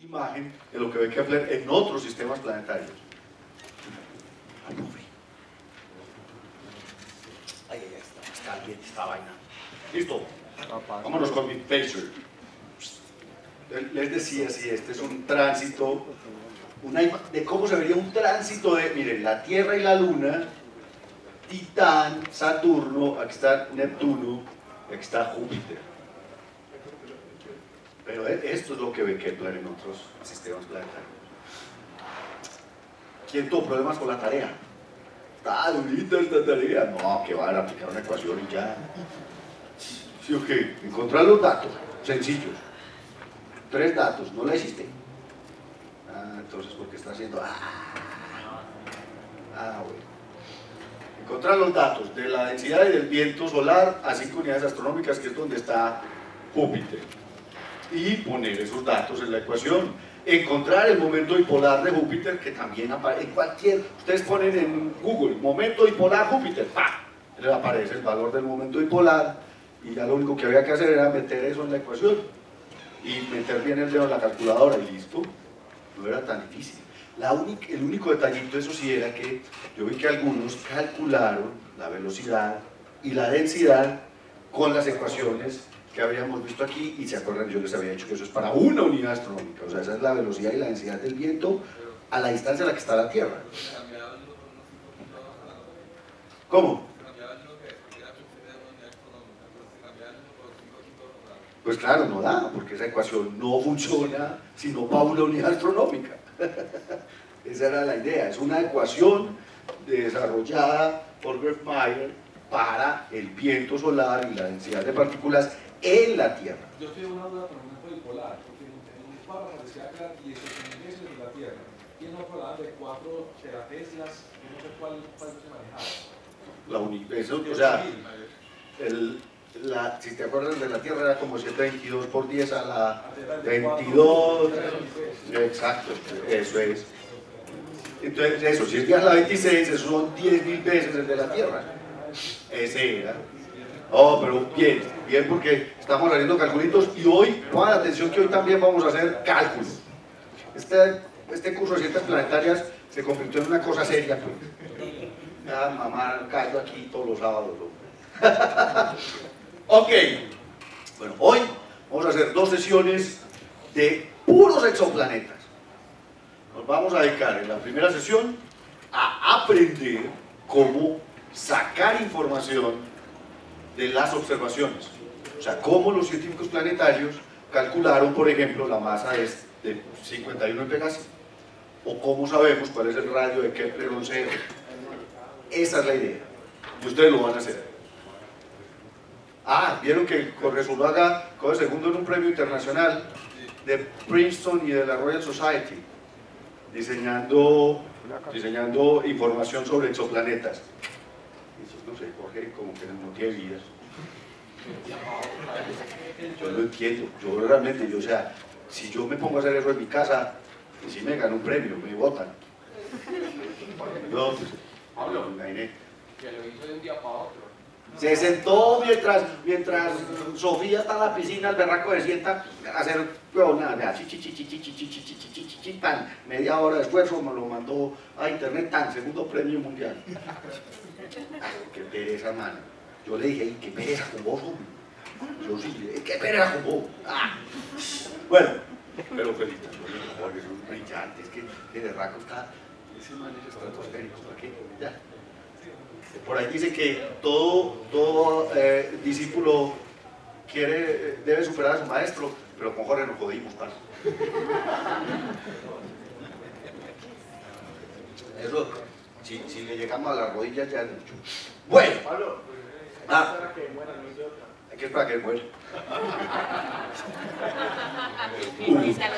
imagen de lo que ve Kepler en otros sistemas planetarios. Ay, no, ay, está bien esta vaina. Listo, vámonos con mi phaser. Les decía, si este es un tránsito, de cómo se vería un tránsito de, miren, la Tierra y la Luna, Titán, Saturno, aquí está Neptuno, aquí está Júpiter. Pero esto es lo que ve Kepler en otros sistemas planetarios. ¿Quién tuvo problemas con la tarea? Está durita esta tarea. No, que van a aplicar una ecuación y ya. ¿Sí o qué? Encontrar los datos, sencillos. 3 datos, no la hiciste. Entonces, ¿por qué está haciendo? Bueno. Encontrar los datos de la densidad y del viento solar a 5 unidades astronómicas, que es donde está Júpiter. Y poner esos datos en la ecuación. Encontrar el momento dipolar de Júpiter, que también aparece en cualquier... Ustedes ponen en Google, momento dipolar Júpiter, ¡pah! Les aparece el valor del momento dipolar, y ya lo único que había que hacer era meter eso en la ecuación y meter bien el dedo en la calculadora y listo. No era tan difícil. El único detallito, eso sí, era que yo vi que algunos calcularon la velocidad y la densidad con las ecuaciones que habíamos visto aquí, y se acuerdan, yo les había dicho que eso es para una unidad astronómica, o sea, esa es la velocidad y la densidad del viento a la distancia a la que está la Tierra. ¿Cómo? Pues claro, no da, porque esa ecuación no funciona sino para una unidad astronómica. Esa era la idea, es una ecuación desarrollada por Gerth-Mayer para el viento solar y la densidad de partículas en la Tierra. Yo estoy en una duda con el momento bipolar, porque en un párrafo decía que era 18.000 veces de la Tierra, y en otro hablaba de 4 terateslas, y no sé cuál se manejaba. Eso, o sea, si te acuerdas de la Tierra era como 722 por 10 a la 22, exacto, eso es. Entonces eso, si es 10 a la 26, eso son 10.000 veces el de la Tierra. Ese era. Oh, pero bien, bien, porque estamos haciendo calculitos, y hoy, pongan atención que hoy también vamos a hacer cálculos. Este curso de ciencias planetarias se convirtió en una cosa seria, pues. Ya, mamá, caigo aquí todos los sábados, ¿no? Ok, bueno, hoy vamos a hacer 2 sesiones de puros exoplanetas. Nos vamos a dedicar en la primera sesión a aprender cómo sacar información de las observaciones. O sea, cómo los científicos planetarios calcularon, por ejemplo, la masa de 51 en Pegasi, o cómo sabemos cuál es el radio de Kepler 11. Esa es la idea, y ustedes lo van a hacer. Vieron que Corresuluaga quedó segundo en un premio internacional de Princeton y de la Royal Society, diseñando información sobre exoplanetas. Eso no sé, Jorge, como que no tiene vida. Yo lo entiendo, yo realmente, o sea, si yo me pongo a hacer eso en mi casa, y si me gano un premio, me votan. No, pues, Pablo, me imaginé. Que lo hizo de un día para otro. Se sentó mientras Sofía está en la piscina, el berraco se sienta a hacer nada, media hora de esfuerzo, me lo mandó a internet, segundo premio mundial. Qué pereza, mano. Yo le dije, qué pereza con vos, hombre. Yo sí, qué pereza con vos. Bueno, pero felicitaciones, Jorge, son brillantes, que el berraco está, ese man es estratosférico, ¿para qué? Ya. Por ahí dice que todo discípulo debe superar a su maestro, pero con Jorge nos jodimos, parce. Eso, si le llegamos a las rodillas ya es mucho. Bueno, hay que esperar que muera.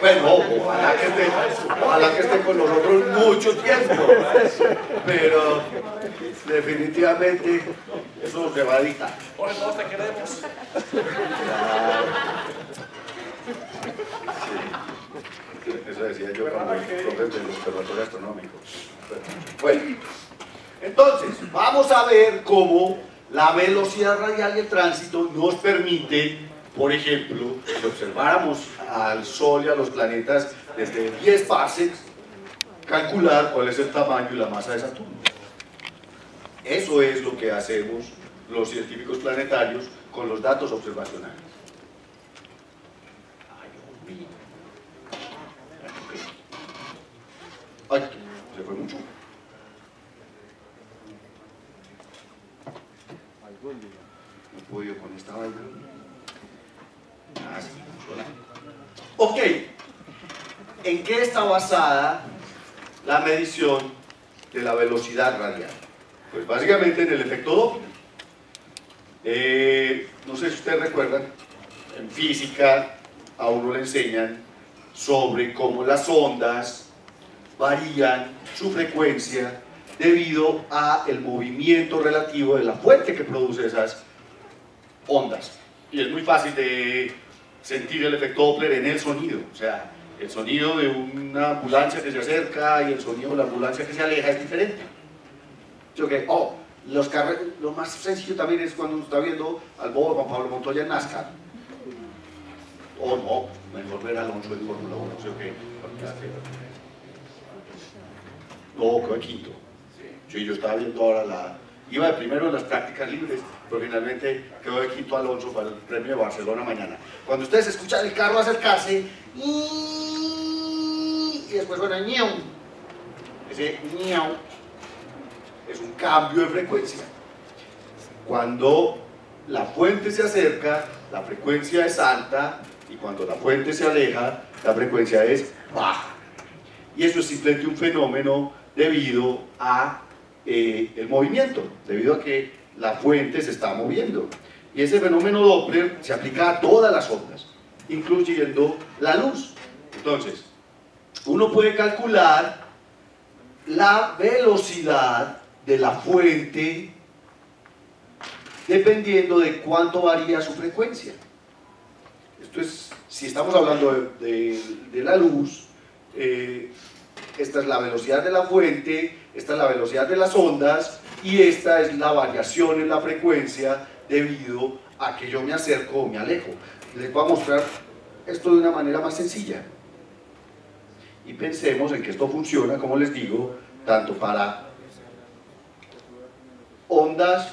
Bueno, ojalá que esté con nosotros mucho tiempo, pero definitivamente eso se va a editar. Por eso te queremos. Sí. Eso decía yo como profe del observatorio astronómico. Bueno, entonces vamos a ver cómo la velocidad radial y el tránsito nos permite Por ejemplo, si observáramos al Sol y a los planetas desde 10 parsecs, calcular cuál es el tamaño y la masa de Saturno. Eso es lo que hacemos los científicos planetarios con los datos observacionales. Ay, Dios mío. Ay, se fue mucho. No he podido con esta vaina. Ah, sí, funciona. Ok. ¿En qué está basada la medición de la velocidad radial? Pues básicamente en el efecto Doppler. No sé si ustedes recuerdan, en física a uno le enseñan sobre cómo las ondas varían su frecuencia debido al movimiento relativo de la fuente que produce esas ondas. Y es muy fácil de sentir el efecto Doppler en el sonido, o sea, el sonido de una ambulancia que se acerca y el sonido de la ambulancia que se aleja es diferente. Lo más sencillo también es cuando uno está viendo al bobo Juan Pablo Montoya en NASCAR. O no, mejor ver a Alonso en Fórmula 1, no sé qué. No, quedó quinto. Sí, yo estaba viendo ahora iba de primero en las prácticas libres, pero finalmente quedó de quinto Alonso para el premio de Barcelona mañana. Cuando ustedes escuchan el carro acercarse y después suena ñau, ese ñau es un cambio de frecuencia. Cuando la fuente se acerca, la frecuencia es alta, y cuando la fuente se aleja, la frecuencia es baja. Y eso es simplemente un fenómeno debido a el movimiento, debido a que la fuente se está moviendo. Y ese fenómeno Doppler se aplica a todas las ondas, incluyendo la luz. Entonces, uno puede calcular la velocidad de la fuente dependiendo de cuánto varía su frecuencia. Esto es, si estamos hablando de la luz, esta es la velocidad de la fuente, esta es la velocidad de las ondas y esta es la variación en la frecuencia debido a que yo me acerco o me alejo. Les voy a mostrar esto de una manera más sencilla. Y pensemos en que esto funciona, como les digo, tanto para ondas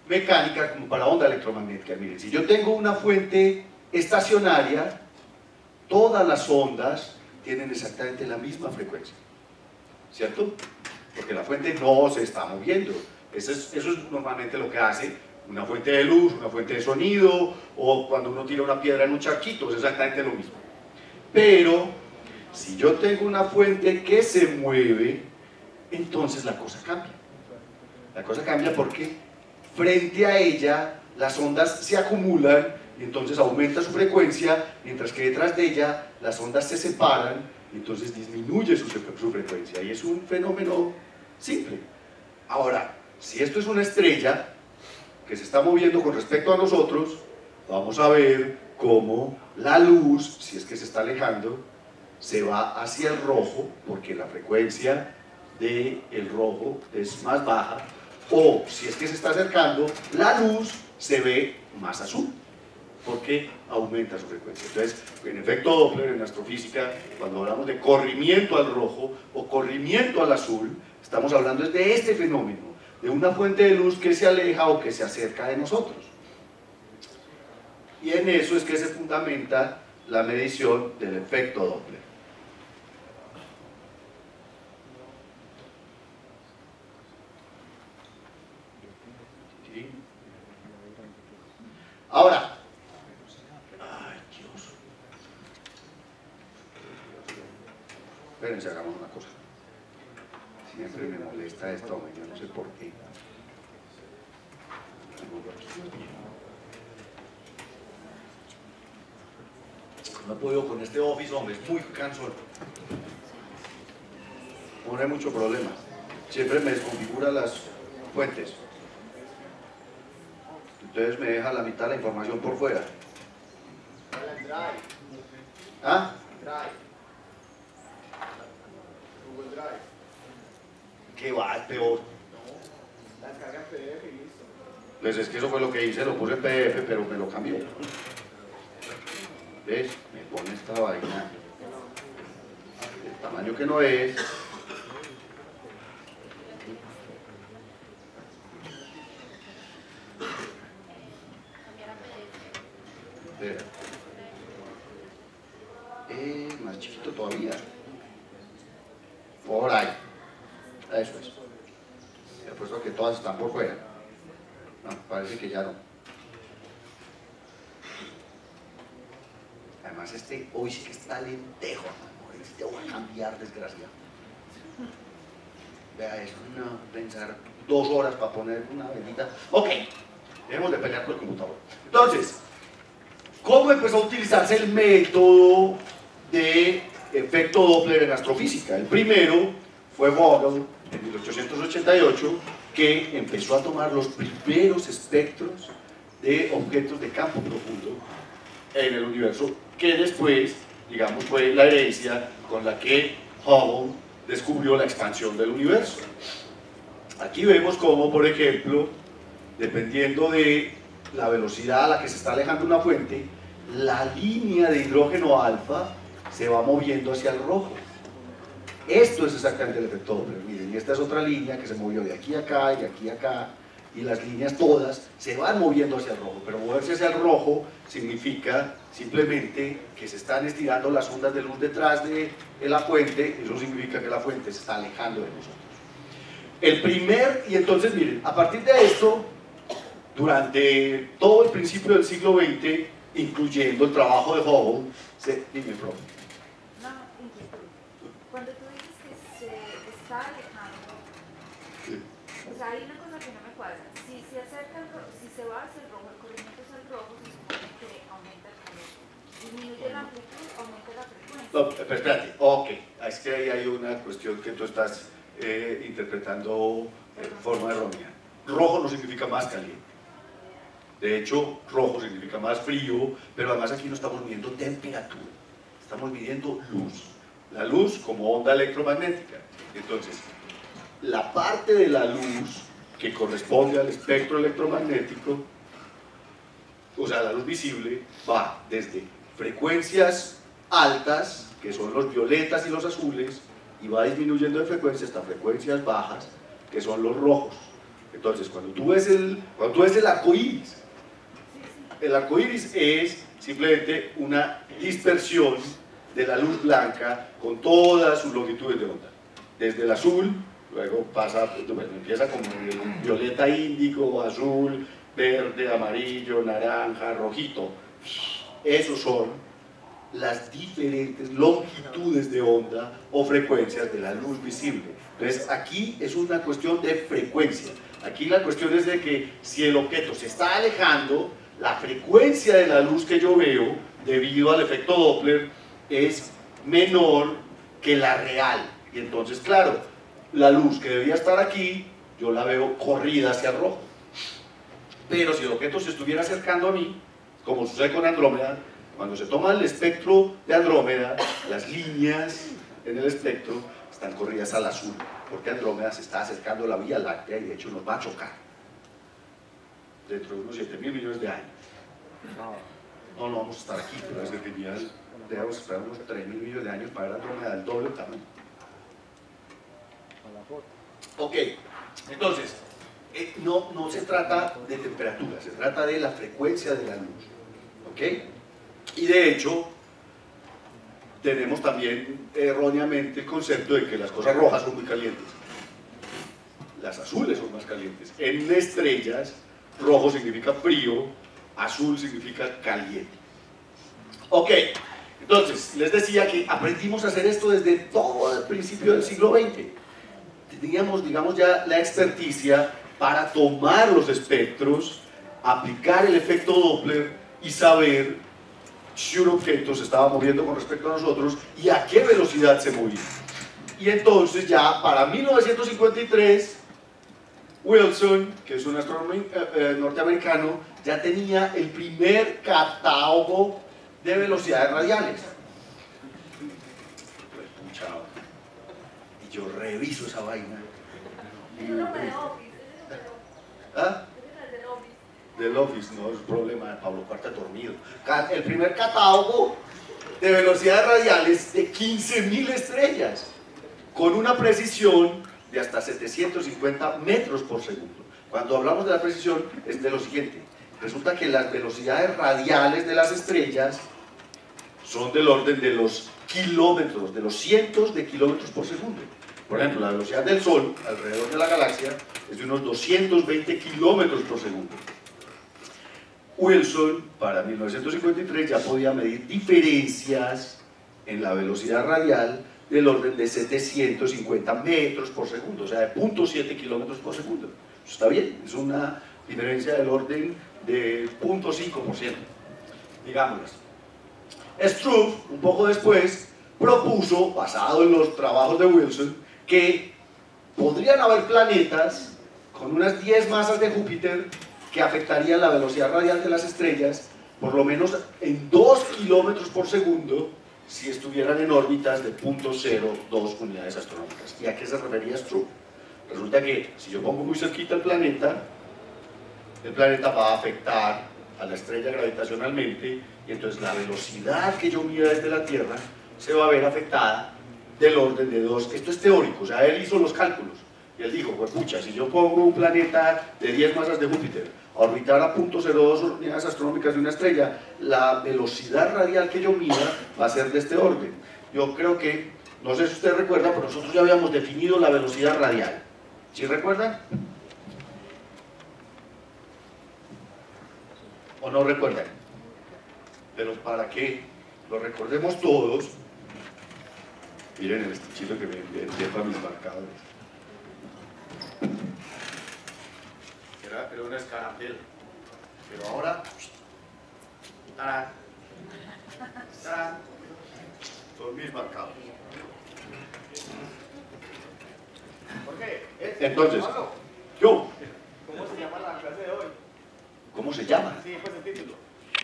mecánicas como para onda electromagnética. Miren, si yo tengo una fuente estacionaria, todas las ondas tienen exactamente la misma frecuencia, ¿cierto? Porque la fuente no se está moviendo. Eso es normalmente lo que hace una fuente de luz, una fuente de sonido, o cuando uno tira una piedra en un charquito, es exactamente lo mismo. Pero, si yo tengo una fuente que se mueve, entonces la cosa cambia. La cosa cambia porque frente a ella las ondas se acumulan y entonces aumenta su frecuencia, mientras que detrás de ella las ondas se separan y entonces disminuye su frecuencia. Y es un fenómeno simple. Ahora, si esto es una estrella que se está moviendo con respecto a nosotros, vamos a ver cómo la luz, si es que se está alejando, se va hacia el rojo, porque la frecuencia del rojo es más baja, o si es que se está acercando, la luz se ve más azul, porque aumenta su frecuencia. Entonces, en efecto Doppler, en astrofísica, cuando hablamos de corrimiento al rojo o corrimiento al azul, estamos hablando de este fenómeno, de una fuente de luz que se aleja o que se acerca de nosotros. Y en eso es que se fundamenta la medición del efecto Doppler. Ahora, ay Dios, espérense, hagamos una cosa. Siempre me molesta esto, yo no sé por qué. No he podido con este Office, hombre, es muy cansón. No hay mucho problema. Siempre me desconfigura las fuentes. Entonces me deja la mitad de la información por fuera. ¿Ah? Google Drive. ¿Qué va? Es peor. La descarga en PDF y listo. Pues es que eso fue lo que hice, lo puse en PDF, pero me lo cambió. ¿ves? Me pone esta vaina del tamaño que no es. Más chiquito todavía. Por ahí. Eso es. He puesto que todas están por fuera. No, parece que ya no. Además hoy sí que está lentejo. Te voy a cambiar, desgraciado. Vea eso, no, pensar 2 horas para poner una velita. Ok, debemos de pelear con el computador. Entonces, ¿cómo empezó a utilizarse el método de efecto Doppler en astrofísica? El primero fue Vogel en 1888, que empezó a tomar los primeros espectros de objetos de campo profundo en el universo, que después, digamos, fue la herencia con la que Hubble descubrió la expansión del universo. Aquí vemos cómo, por ejemplo, dependiendo de la velocidad a la que se está alejando una fuente, la línea de hidrógeno alfa se va moviendo hacia el rojo. Esto es exactamente el efecto Doppler. Miren, y esta es otra línea que se movió de aquí a acá y de aquí a acá, y las líneas todas se van moviendo hacia el rojo, pero moverse hacia el rojo significa simplemente que se están estirando las ondas de luz detrás de la fuente. Eso significa que la fuente se está alejando de nosotros. Y entonces miren, a partir de esto, durante todo el principio del siglo XX, incluyendo el trabajo de Hubble, dime, profe. No, inquietud. Cuando tú dices que se está alejando, Sí. o sea, hay una cosa que no me cuadra. Si se acerca, si se va hacia el rojo, el corrimiento es el rojo, se supone que aumenta el calor. Disminuye la amplitud, aumenta la frecuencia. No, pero espérate, ok, es que ahí hay una cuestión que tú estás interpretando de forma errónea. Rojo no significa más caliente. De hecho, rojo significa más frío, pero además aquí no estamos midiendo temperatura, estamos midiendo luz. La luz como onda electromagnética. Entonces, la parte de la luz que corresponde al espectro electromagnético, o sea, la luz visible, va desde frecuencias altas, que son los violetas y los azules, y va disminuyendo de frecuencia hasta frecuencias bajas, que son los rojos. Entonces, cuando tú ves el arco iris, el arco iris es simplemente una dispersión de la luz blanca con todas sus longitudes de onda. Desde el azul, luego pasa, bueno, empieza como el violeta índigo, azul, verde, amarillo, naranja, rojito. Esos son las diferentes longitudes de onda o frecuencias de la luz visible. Entonces aquí es una cuestión de frecuencia. Aquí la cuestión es de que si el objeto se está alejando, la frecuencia de la luz que yo veo, debido al efecto Doppler, es menor que la real. Y entonces, claro, la luz que debía estar aquí, yo la veo corrida hacia el rojo. Pero si el objeto se estuviera acercando a mí, como sucede con Andrómeda, cuando se toma el espectro de Andrómeda, las líneas en el espectro están corridas al azul, porque Andrómeda se está acercando a la Vía Láctea y de hecho nos va a chocar dentro de unos 7.000 millones de años. No vamos a estar aquí, pero es genial. Debemos esperar unos 3.000 millones de años para ver Andrómeda del doble tamaño. Ok, entonces, no se trata de temperatura, se trata de la frecuencia de la luz. ¿Ok? Y de hecho, tenemos también erróneamente el concepto de que las cosas rojas son muy calientes. Las azules son más calientes. En estrellas, rojo significa frío, azul significa caliente. Ok, entonces, les decía que aprendimos a hacer esto desde todo el principio del siglo XX. Teníamos, digamos, ya la experticia para tomar los espectros, aplicar el efecto Doppler y saber si un objeto se estaba moviendo con respecto a nosotros y a qué velocidad se movía. Y entonces ya para 1953, Wilson, que es un astrónomo norteamericano, ya tenía el primer catálogo de velocidades radiales. Y yo reviso esa vaina. Es uno de Office, ¿Ah? del Office, no es problema de Pablo Cuarta dormido. El primer catálogo de velocidades radiales de 15.000 estrellas, con una precisión de hasta 750 metros por segundo. Cuando hablamos de la precisión es de lo siguiente: resulta que las velocidades radiales de las estrellas son del orden de los kilómetros, de los cientos de kilómetros por segundo. Por ejemplo, la velocidad del Sol alrededor de la galaxia es de unos 220 kilómetros por segundo. Wilson, para 1953, ya podía medir diferencias en la velocidad radial del orden de 750 metros por segundo, o sea, de 0.7 kilómetros por segundo. Eso está bien, es una diferencia del orden de 0.5%, digámoslo así. Struve, un poco después, propuso, basado en los trabajos de Wilson, que podrían haber planetas con unas 10 masas de Júpiter que afectarían la velocidad radial de las estrellas por lo menos en 2 kilómetros por segundo si estuvieran en órbitas de 0.02 unidades astronómicas. ¿Y a qué se refería Struve? Resulta que si yo pongo muy cerquita el planeta va a afectar a la estrella gravitacionalmente, y entonces la velocidad que yo mida desde la Tierra se va a ver afectada del orden de 2. Esto es teórico, o sea, él hizo los cálculos y él dijo, pues pucha, si yo pongo un planeta de 10 masas de Júpiter a orbitar a 0.02 unidades astronómicas de una estrella, la velocidad radial que yo mida va a ser de este orden. Yo creo que, no sé si usted recuerda, pero nosotros ya habíamos definido la velocidad radial. ¿Sí recuerdan? ¿O no recuerdan? Pero para que lo recordemos todos, miren el estuchito que me envié para mis marcadores. Era una escarapela, pero ahora, ¡tarán! ¡Tarán! Son mis marcadores. ¿Por qué? Entonces, yo, ¿Cómo se llama la clase de hoy? ¿cómo se llama? Sí, pues el título.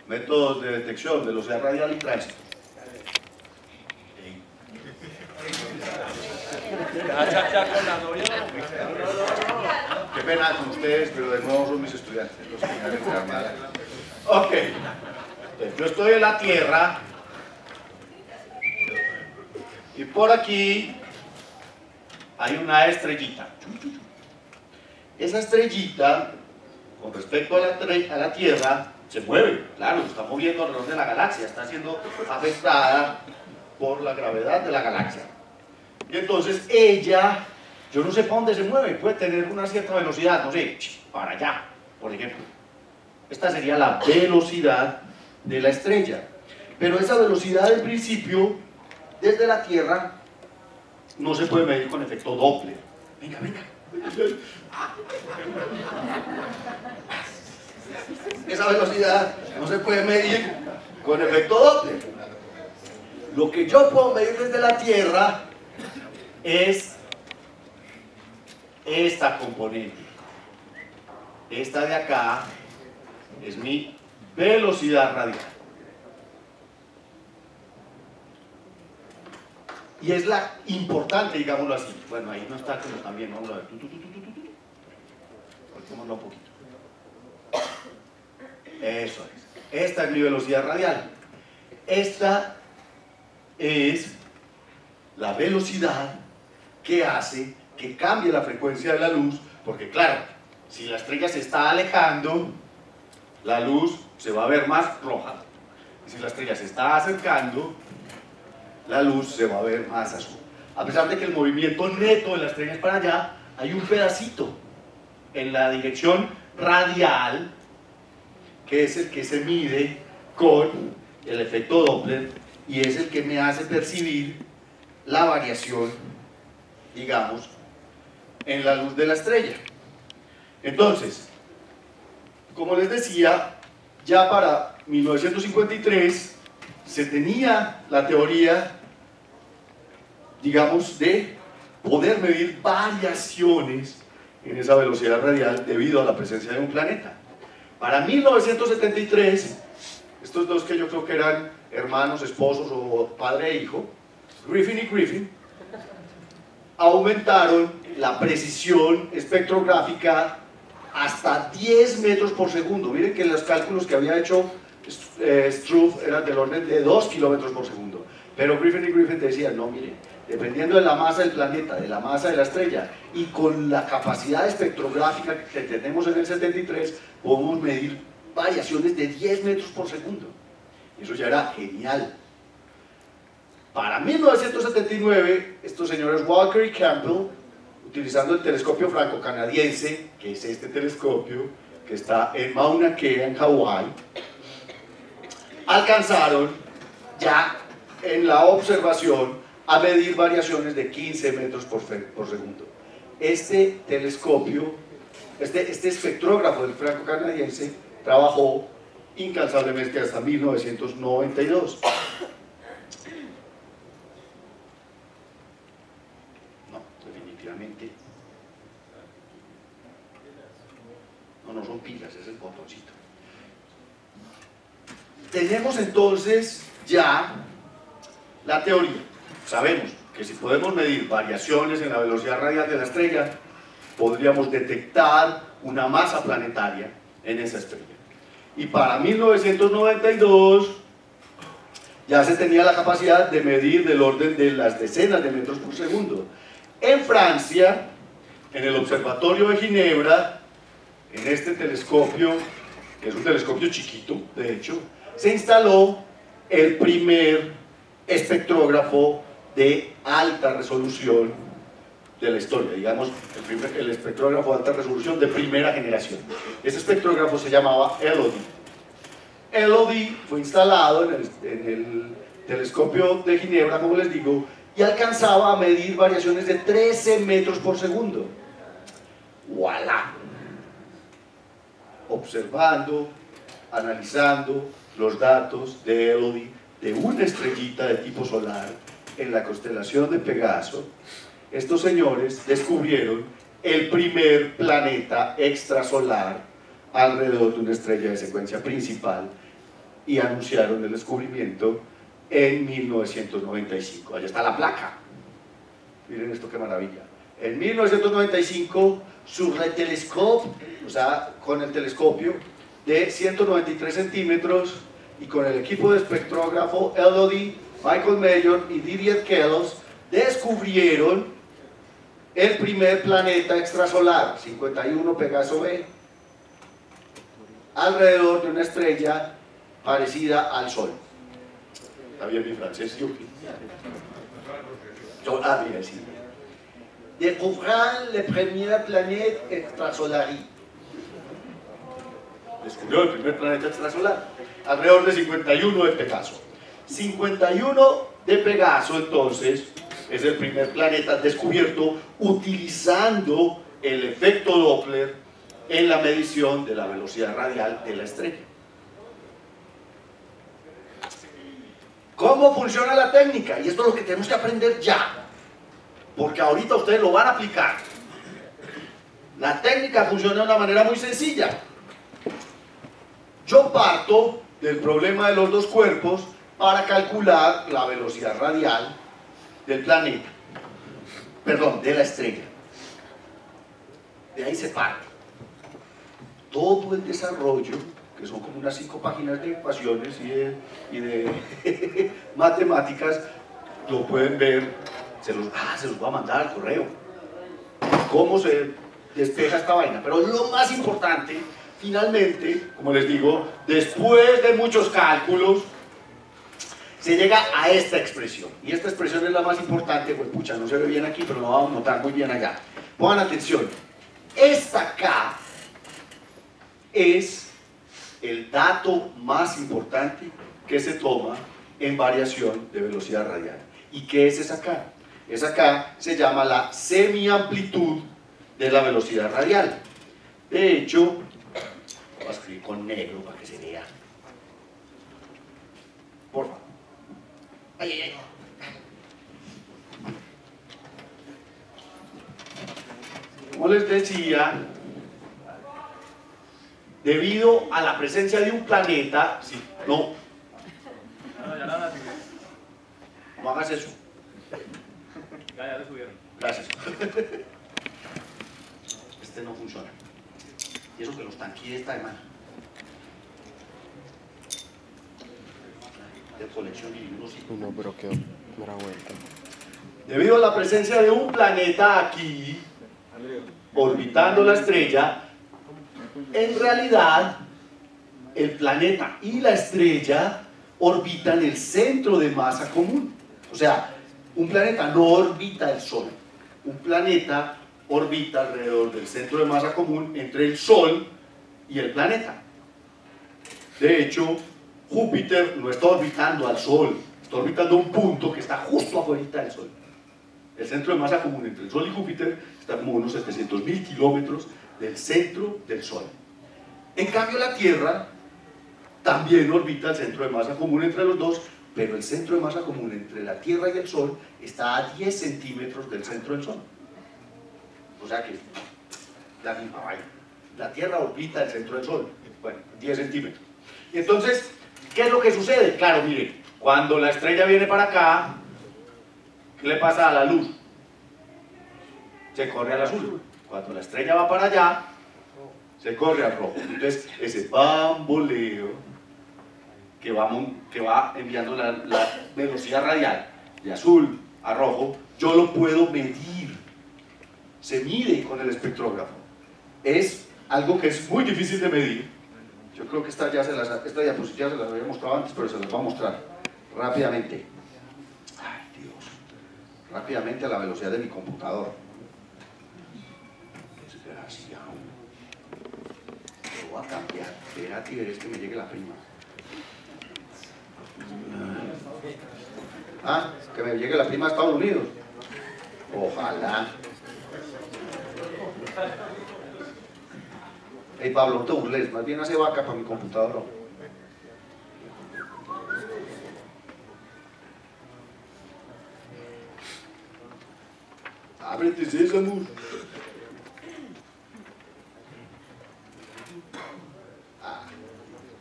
Métodos de detección, velocidad radial y tránsito. Ya con la novia. Qué pena con ustedes, pero de nuevo son mis estudiantes los que me hacen quedar mal. Ok, entonces, yo estoy en la Tierra y por aquí hay una estrellita. Esa estrellita, con respecto a la Tierra, se mueve, claro, se está moviendo alrededor de la galaxia, está siendo afectada por la gravedad de la galaxia. Y entonces ella, yo no sé para dónde se mueve, puede tener una cierta velocidad, no sé, para allá, por ejemplo. Esta sería la velocidad de la estrella. Pero esa velocidad en principio, desde la Tierra, no se puede medir con efecto Doppler. Venga, venga. Esa velocidad no se puede medir con efecto Doppler. Lo que yo puedo medir desde la Tierra es esta componente. Esta de acá es mi velocidad radial. Y es la importante, digámoslo así. Bueno, ahí no está como también, vamos a ver. Cortémoslo un poquito. Eso es. Esta es mi velocidad radial. Esta es la velocidad que hace que cambie la frecuencia de la luz, porque claro, si la estrella se está alejando, la luz se va a ver más roja, y si la estrella se está acercando, la luz se va a ver más azul. A pesar de que el movimiento neto de la estrella es para allá, hay un pedacito en la dirección radial que es el que se mide con el efecto Doppler y es el que me hace percibir la variación, digamos, en la luz de la estrella. Entonces, como les decía, ya para 1953 se tenía la teoría, digamos, de poder medir variaciones en esa velocidad radial debido a la presencia de un planeta. Para 1973, estos dos que yo creo que eran hermanos, esposos o padre e hijo, Griffin y Griffin, aumentaron la precisión espectrográfica hasta 10 metros por segundo. Miren que los cálculos que había hecho Struve eran del orden de 2 kilómetros por segundo. Pero Griffin y Griffin decían, no, miren, dependiendo de la masa del planeta, de la masa de la estrella y con la capacidad espectrográfica que tenemos en el 73, podemos medir variaciones de 10 metros por segundo. Eso ya era genial. Para 1979, estos señores Walker y Campbell, utilizando el telescopio franco-canadiense, que es este telescopio, que está en Mauna Kea, en Hawái, alcanzaron ya en la observación a medir variaciones de 15 metros por segundo. Este telescopio, este espectrógrafo del franco-canadiense, trabajó incansablemente hasta 1992. No, definitivamente. No son pilas, es el botoncito. Tenemos entonces ya la teoría. Sabemos que si podemos medir variaciones en la velocidad radial de la estrella, podríamos detectar una masa planetaria en esa estrella. Y para 1992 ya se tenía la capacidad de medir del orden de las decenas de metros por segundo. En Francia, en el Observatorio de Ginebra, en este telescopio, que es un telescopio chiquito, de hecho, se instaló el primer espectrógrafo de alta resolución de la historia, digamos, el espectrógrafo de alta resolución de primera generación. Ese espectrógrafo se llamaba Elodie. Elodie fue instalado en el telescopio de Ginebra, como les digo, y alcanzaba a medir variaciones de 13 metros por segundo. ¡Voilà! Observando, analizando los datos de Elodie de una estrellita de tipo solar en la constelación de Pegaso, estos señores descubrieron el primer planeta extrasolar alrededor de una estrella de secuencia principal y anunciaron el descubrimiento en 1995. Allá está la placa. Miren esto, qué maravilla. En 1995, sur le telescope, o sea, con el telescopio de 193 centímetros y con el equipo de espectrógrafo Elodie, Michael Mayor y Didier Queloz, descubrieron el primer planeta extrasolar, 51 Pegaso B, alrededor de una estrella parecida al Sol. ¿Está bien mi francés, Yuki? Bien, sí. Découvrir le premier planète extrasolari. Descubrió el primer planeta extrasolar, alrededor de 51 de Pegaso. 51 de Pegaso, entonces, es el primer planeta descubierto utilizando el efecto Doppler en la medición de la velocidad radial de la estrella. ¿Cómo funciona la técnica? Y esto es lo que tenemos que aprender ya, porque ahorita ustedes lo van a aplicar. La técnica funciona de una manera muy sencilla. Yo parto del problema de los dos cuerpos para calcular la velocidad radial del planeta, perdón, de la estrella. De ahí se parte. Todo el desarrollo, que son como unas 5 páginas de ecuaciones y de matemáticas, lo pueden ver, se los voy a mandar al correo. Cómo se despeja esta vaina. Pero lo más importante, finalmente, como les digo, después de muchos cálculos, se llega a esta expresión. Y esta expresión es la más importante, pues pucha, no se ve bien aquí, pero lo vamos a notar muy bien allá. Pongan atención. Esta K es el dato más importante que se toma en variación de velocidad radial. ¿Y qué es esa K? Esa K se llama la semiamplitud de la velocidad radial. De hecho, voy a escribir con negro para que se vea. Por favor. Ay, ay, ay. Como les decía, debido a la presencia de un planeta, no hagas eso. Ya lo subieron. Gracias. Este no funciona. Y eso que los tanquí esta de mano. De colección y unos sitios. No, pero quedó mera vuelta. Debido a la presencia de un planeta aquí, orbitando la estrella, en realidad el planeta y la estrella orbitan el centro de masa común. O sea, un planeta no orbita el Sol. Un planeta orbita alrededor del centro de masa común entre el Sol y el planeta. De hecho, Júpiter no está orbitando al Sol, está orbitando un punto que está justo afuera del Sol. El centro de masa común entre el Sol y Júpiter está como unos 700.000 kilómetros del centro del Sol. En cambio, la Tierra también orbita el centro de masa común entre los dos, pero el centro de masa común entre la Tierra y el Sol está a 10 centímetros del centro del Sol. O sea que la misma vaina. La Tierra orbita el centro del Sol, bueno, 10 centímetros. Y entonces, ¿qué es lo que sucede? Claro, miren, cuando la estrella viene para acá, ¿qué le pasa a la luz? Se corre al azul. Cuando la estrella va para allá, se corre al rojo. Entonces, ese bamboleo que va enviando la velocidad radial de azul a rojo, yo lo puedo medir. Se mide con el espectrógrafo. Es algo que es muy difícil de medir. Yo creo que esta diapositiva se las había mostrado antes, pero se las voy a mostrar rápidamente. Ay, Dios. Rápidamente a la velocidad de mi computador. Desgraciado. Lo voy a cambiar. Espérate y verás que me llegue la prima. Que me llegue la prima a Estados Unidos. Ojalá. Hey Pablo, no te burles, más bien hace vaca para mi computador. Ábrete, Sésamo.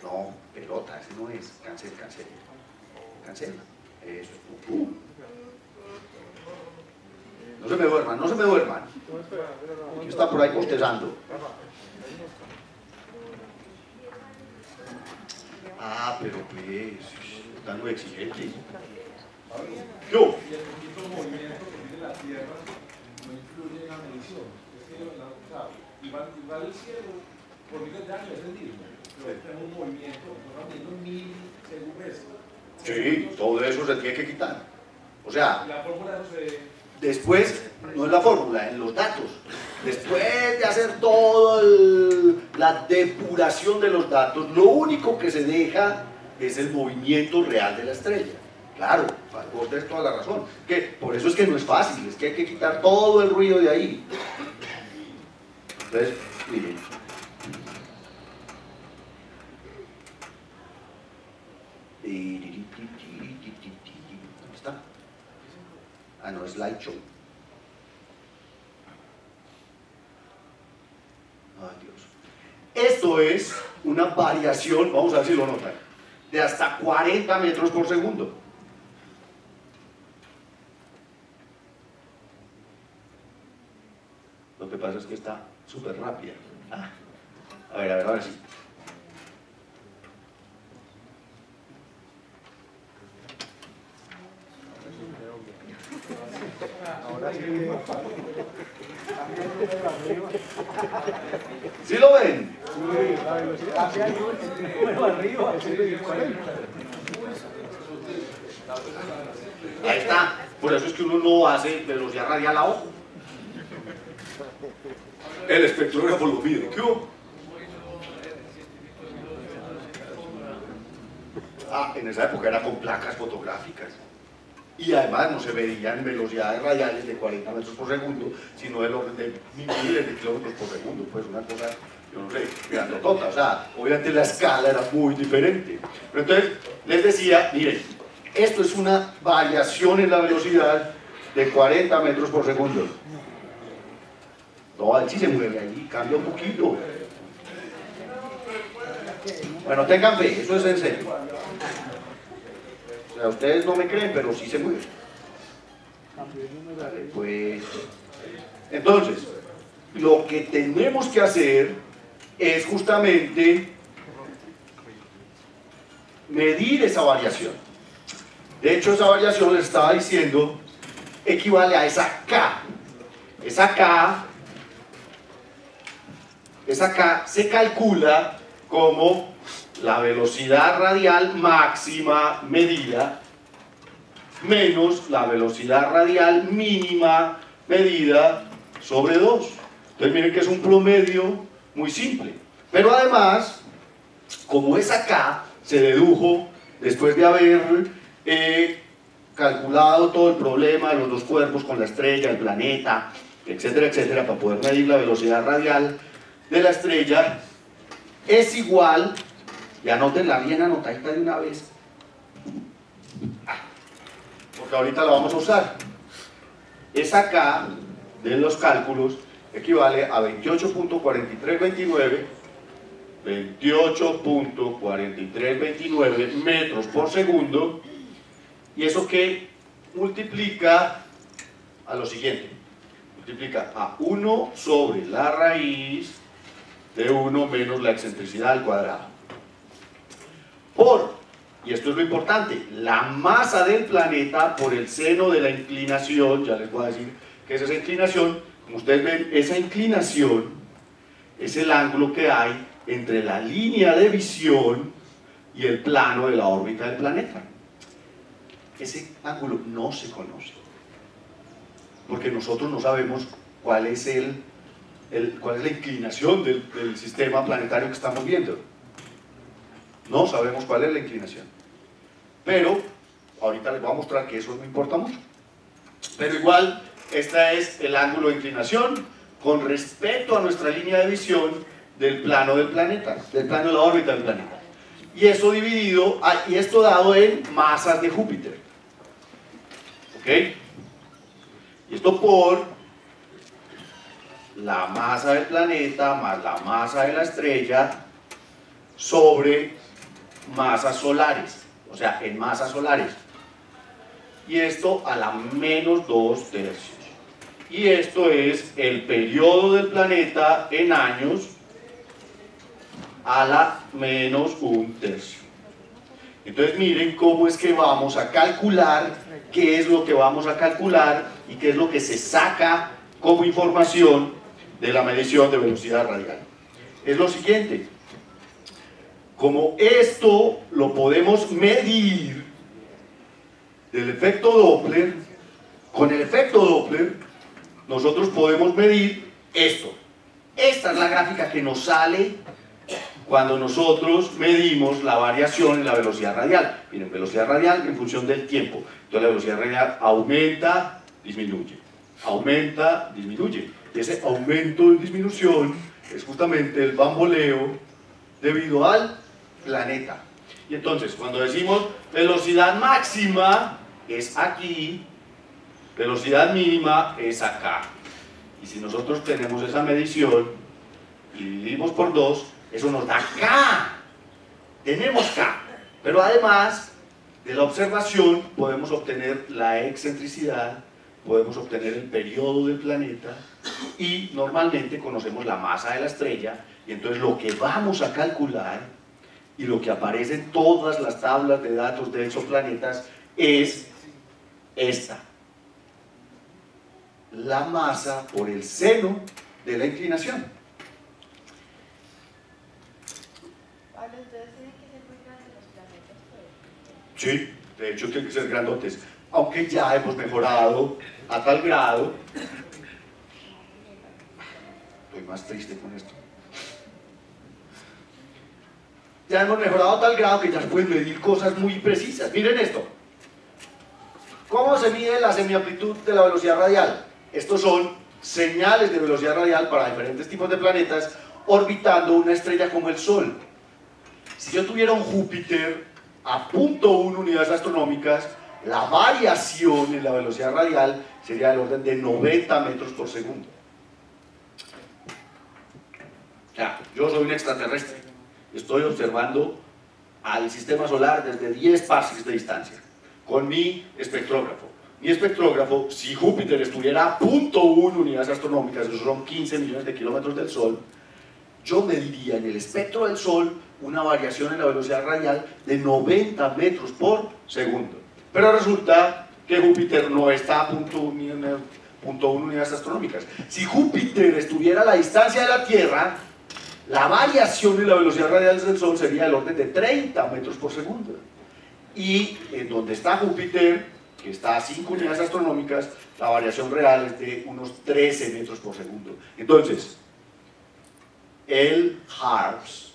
No, pelota, ese no es. Cancel. Cancela. Eso. No se me duerman. Aquí está por ahí bostezando. Pero pues, están muy exigentes. Yo. Y el poquito movimiento que tiene la Tierra no influye en la medición. Igual el cielo, por miles de años es el mismo, pero tenemos un movimiento, estamos midiendo 1000 segundos. Sí, todo eso se tiene que quitar. O sea, La fórmula no se... Después, no es la fórmula, en los datos. Después de hacer toda la depuración de los datos, lo único que se deja es el movimiento real de la estrella. Claro, vos tenés toda la razón. Por eso es que no es fácil, es que hay que quitar todo el ruido de ahí. Entonces, miren. ¿Dónde está? No, es slideshow. Ay, Dios. Esto es una variación, vamos a ver si lo notan, de hasta 40 metros por segundo. Lo que pasa es que está súper rápida. A ver, ahora sí. Ahora sí. ¿Sí lo ven? Sí, la velocidad arriba. Ahí está. Por eso es que uno no hace velocidad radial a ojo. El espectrógrafo lo mide. ¿Qué hubo? En esa época era con placas fotográficas. Y además no se veían velocidades radiales de 40 metros por segundo, sino del orden de miles de kilómetros por segundo. Pues una cosa, yo no sé, grandotota. O sea, obviamente la escala era muy diferente. Pero entonces, les decía, miren, esto es una variación en la velocidad de 40 metros por segundo. No, él sí se mueve ahí, cambia un poquito. Bueno, tengan fe, eso es en serio. O sea, ustedes no me creen, pero sí se mueve. Pues, entonces, lo que tenemos que hacer es justamente medir esa variación. De hecho, esa variación, les estaba diciendo, equivale a esa K. Esa K se calcula como la velocidad radial máxima medida menos la velocidad radial mínima medida sobre 2. Entonces miren que es un promedio muy simple. Pero además, como esa K se dedujo después de haber calculado todo el problema de los dos cuerpos con la estrella, el planeta, etcétera, etcétera, para poder medir la velocidad radial de la estrella, es igual, y anótenla bien anotadita de una vez, porque ahorita la vamos a usar. Esa K de los cálculos equivale a 28.4329 metros por segundo, y eso que multiplica a lo siguiente, multiplica a 1 sobre la raíz de 1 menos la excentricidad al cuadrado por, y esto es lo importante, la masa del planeta por el seno de la inclinación. Ya les voy a decir qué es esa inclinación. Como ustedes ven, esa inclinación es el ángulo que hay entre la línea de visión y el plano de la órbita del planeta. Ese ángulo no se conoce, porque nosotros no sabemos cuál es cuál es la inclinación del sistema planetario que estamos viendo. No sabemos cuál es la inclinación. Pero ahorita les voy a mostrar que eso no importa mucho. Pero igual, este es el ángulo de inclinación con respecto a nuestra línea de visión del plano del planeta, del plano de la órbita del planeta. Y eso dividido, y esto dado en masas de Júpiter. ¿Ok? Y esto por la masa del planeta más la masa de la estrella sobre masas solares, o sea, en masas solares. Y esto a la menos 2/3. Y esto es el periodo del planeta en años a la menos 1/3. Entonces miren cómo es que vamos a calcular, qué es lo que vamos a calcular y qué es lo que se saca como información de la medición de velocidad radial. Es lo siguiente: como esto lo podemos medir del efecto Doppler, con el efecto Doppler nosotros podemos medir esto. Esta es la gráfica que nos sale cuando nosotros medimos la variación en la velocidad radial. Miren, velocidad radial en función del tiempo. Entonces la velocidad radial aumenta, disminuye, aumenta, disminuye. Y ese aumento y disminución es justamente el bamboleo debido al planeta. Y entonces, cuando decimos velocidad máxima es aquí, velocidad mínima es acá. Y si nosotros tenemos esa medición y dividimos por 2, eso nos da K. Tenemos K. Pero además de la observación podemos obtener la excentricidad, podemos obtener el periodo del planeta y normalmente conocemos la masa de la estrella. Y entonces lo que vamos a calcular y lo que aparece en todas las tablas de datos de exoplanetas es esta: la masa por el seno de la inclinación. Pablo, entonces tienen que ser muy grandes los planetas, pues. Sí, de hecho tienen que ser grandotes, aunque ya hemos mejorado a tal grado. Estoy más triste con esto. Ya hemos mejorado a tal grado que ya se pueden medir cosas muy precisas. Miren esto. ¿Cómo se mide la semiamplitud de la velocidad radial? Estos son señales de velocidad radial para diferentes tipos de planetas orbitando una estrella como el Sol. Si yo tuviera un Júpiter a 0.1 unidades astronómicas, la variación en la velocidad radial sería del orden de 90 metros por segundo. O sea, yo soy un extraterrestre. Estoy observando al sistema solar desde 10 parsecs de distancia con mi espectrógrafo. Mi espectrógrafo, si Júpiter estuviera a 0.1 unidades astronómicas, eso son 15 millones de kilómetros del Sol, yo mediría en el espectro del Sol una variación en la velocidad radial de 90 metros por segundo. Pero resulta que Júpiter no está a 0.1 unidades astronómicas. Si Júpiter estuviera a la distancia de la Tierra, la variación en la velocidad radial del Sol sería del orden de 30 metros por segundo. Y en donde está Júpiter, que está a 5 unidades astronómicas, la variación real es de unos 13 metros por segundo. Entonces, el HARPS,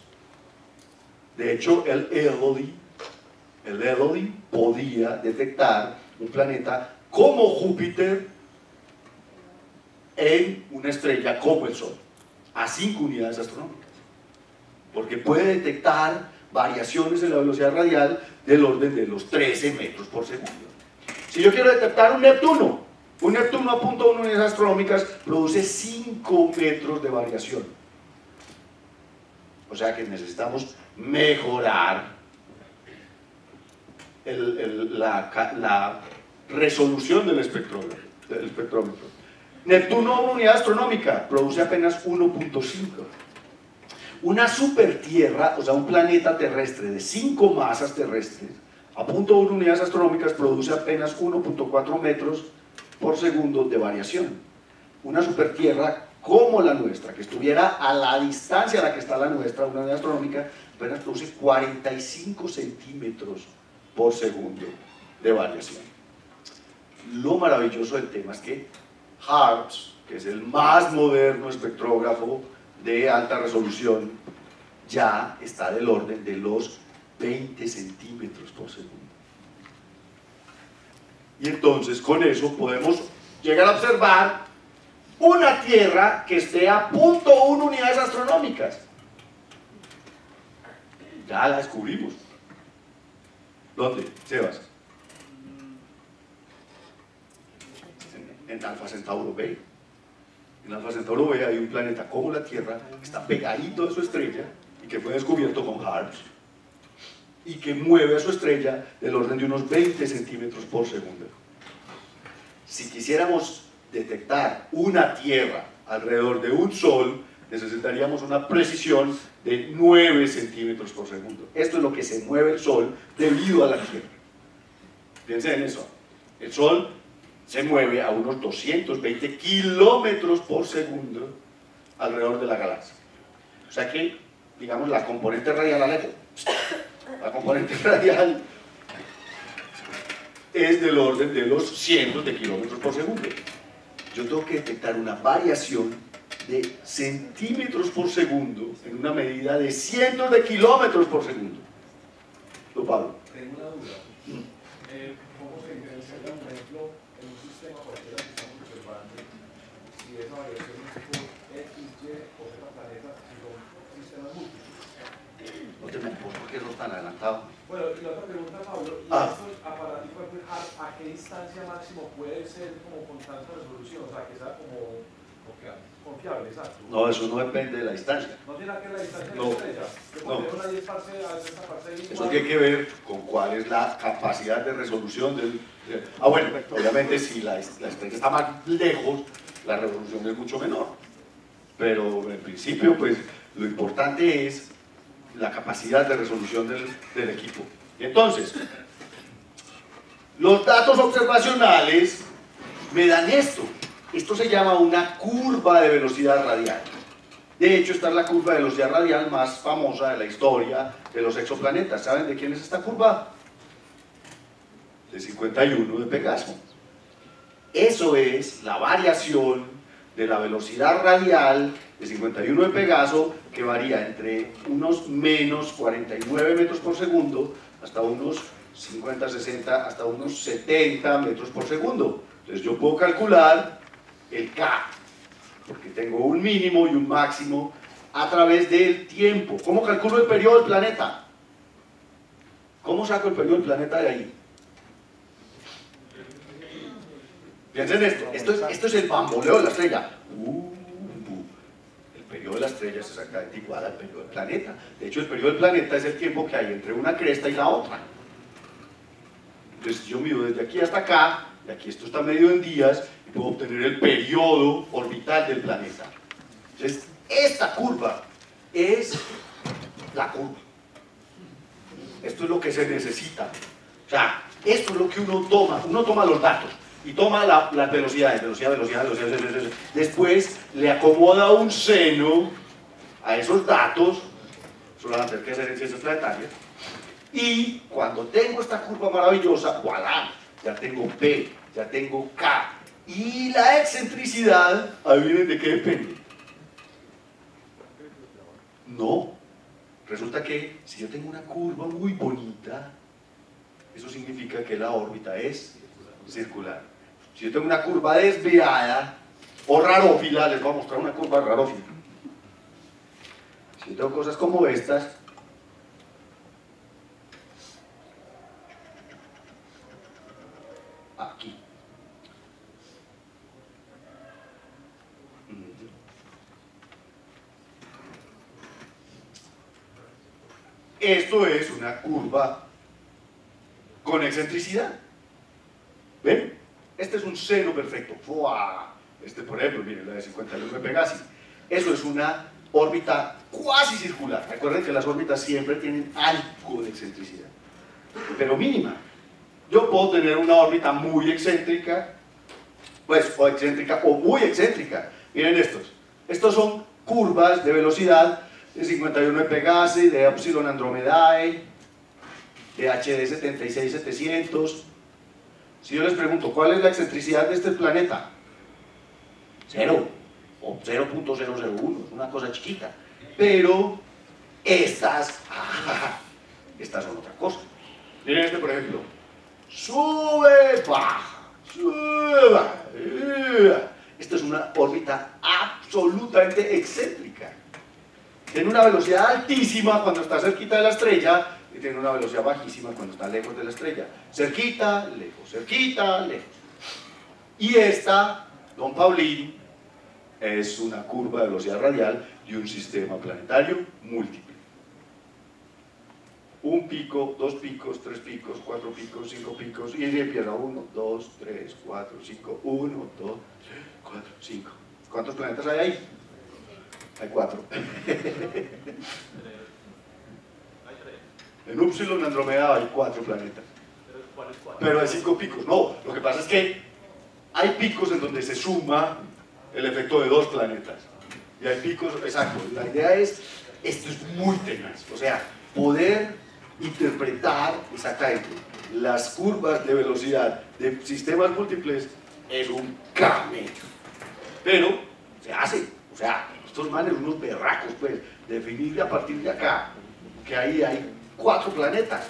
de hecho el Early podía detectar un planeta como Júpiter en una estrella como el Sol, a 5 unidades astronómicas, porque puede detectar variaciones en la velocidad radial del orden de los 13 metros por segundo. Si yo quiero detectar un Neptuno a 0.1 unidades astronómicas produce 5 metros de variación. O sea que necesitamos mejorar la resolución del espectrómetro. Neptuno a 1 unidad astronómica produce apenas 1.5. Una supertierra, o sea un planeta terrestre de 5 masas terrestres a 0.1 unidades astronómicas produce apenas 1.4 metros por segundo de variación. Una supertierra como la nuestra, que estuviera a la distancia a la que está la nuestra, una unidad astronómica, apenas produce 45 centímetros por segundo de variación. Lo maravilloso del tema es que HARPS, que es el más moderno espectrógrafo de alta resolución, ya está del orden de los 20 centímetros por segundo. Y entonces con eso podemos llegar a observar una Tierra que esté a 0.1 unidades astronómicas. Ya la descubrimos. ¿Dónde, Sebas? En Alfa Centauro B. En Alfa Centauro B hay un planeta como la Tierra que está pegadito de su estrella y que fue descubierto con HARPS y que mueve a su estrella del orden de unos 20 centímetros por segundo. Si quisiéramos detectar una Tierra alrededor de un Sol, necesitaríamos una precisión de 9 centímetros por segundo. Esto es lo que se mueve el Sol debido a la Tierra. Piensen en eso. El Sol se mueve a unos 220 kilómetros por segundo alrededor de la galaxia. O sea que, digamos, la componente radial, la componente radial es del orden de los cientos de kilómetros por segundo. Yo tengo que detectar una variación de centímetros por segundo en una medida de cientos de kilómetros por segundo. ¿Lo, Pablo? Tengo una duda. ¿Cómo se diferencia, por ejemplo, en un sistema cualquiera que estamos observando, si esa variación es por X, Y o Z planeta, si son sistemas múltiples? No te me acuerdo porque no están adelantados. Bueno, y la otra pregunta, Pablo, ¿y estos aparaticos de HARP a qué distancia máximo puede ser como con tanta resolución? O sea, que sea como confiable, exacto. No, eso no depende de la distancia. ¿No tiene que ver la distancia de No. la estrella? No. Eso Eso tiene que ver con cuál es la capacidad de resolución del... bueno, obviamente si la estrella está más lejos, la resolución es mucho menor. Pero en principio, pues, lo importante es la capacidad de resolución del equipo. Entonces, los datos observacionales me dan esto. Esto se llama una curva de velocidad radial. De hecho, esta es la curva de velocidad radial más famosa de la historia de los exoplanetas. ¿Saben de quién es esta curva? De 51 de Pegaso. Eso es la variación de la velocidad radial de 51 de Pegaso, que varía entre unos menos 49 metros por segundo hasta unos 50, 60, hasta unos 70 metros por segundo. Entonces yo puedo calcular el K, porque tengo un mínimo y un máximo a través del tiempo. ¿Cómo calculo el periodo del planeta? ¿Cómo saco el periodo del planeta de ahí? Piensen esto es el bamboleo de la estrella. El periodo de la estrella es exactamente igual al periodo del planeta. De hecho, el periodo del planeta es el tiempo que hay entre una cresta y la otra. Entonces yo mido desde aquí hasta acá, y aquí esto está medido en días, y puedo obtener el periodo orbital del planeta. Entonces, esta curva es la curva. Esto es lo que se necesita. O sea, esto es lo que uno toma los datos y toma las velocidades, velocidad. Después le acomoda un seno a esos datos, eso lo van a tener que hacer en ciencias planetarias, y cuando tengo esta curva maravillosa, voilà, ya tengo P, ya tengo K, y la excentricidad, ¿adivinen de qué depende? No, resulta que si yo tengo una curva muy bonita, eso significa que la órbita es circular. Si yo tengo una curva desviada o rarófila, les voy a mostrar una curva rarófila. Si yo tengo cosas como estas, aquí. Esto es una curva con excentricidad. ¿Ven? Este es un seno perfecto. ¡Fua! Este, por ejemplo, miren, la de 51 me pega así. Eso es una órbita cuasi circular. Recuerden que las órbitas siempre tienen algo de excentricidad, pero mínima. Yo puedo tener una órbita muy excéntrica, pues, o excéntrica, o muy excéntrica. Miren estos. Estos son curvas de velocidad de 51 de Pegasi, de Epsilon Andromedae, de HD 76700. Si yo les pregunto, ¿cuál es la excentricidad de este planeta? 0 o 0.001, una cosa chiquita. Pero estas son otra cosa. Miren este, por ejemplo. Sube, baja, sube, baja. Esto es una órbita absolutamente excéntrica. Tiene una velocidad altísima cuando está cerquita de la estrella y tiene una velocidad bajísima cuando está lejos de la estrella. Cerquita, lejos. Y esta, don Paulín, es una curva de velocidad radial de un sistema planetario múltiple. Un pico, 2 picos, 3 picos, 4 picos, 5 picos, y empieza 1, 2, 3, 4, 5, 1, 2, 3, 4, 5. ¿Cuántos planetas hay ahí? Hay 4. En Upsilon Andromeda hay 4 planetas. Pero hay 5 picos. No, lo que pasa es que hay picos en donde se suma el efecto de 2 planetas. Y hay picos, exacto. La idea es, esto es muy tenaz. O sea, poder interpretar exactamente las curvas de velocidad de sistemas múltiples es un camello. Pero se hace. O sea, estos manes unos berracos, pues, definir a partir de acá que ahí hay 4 planetas.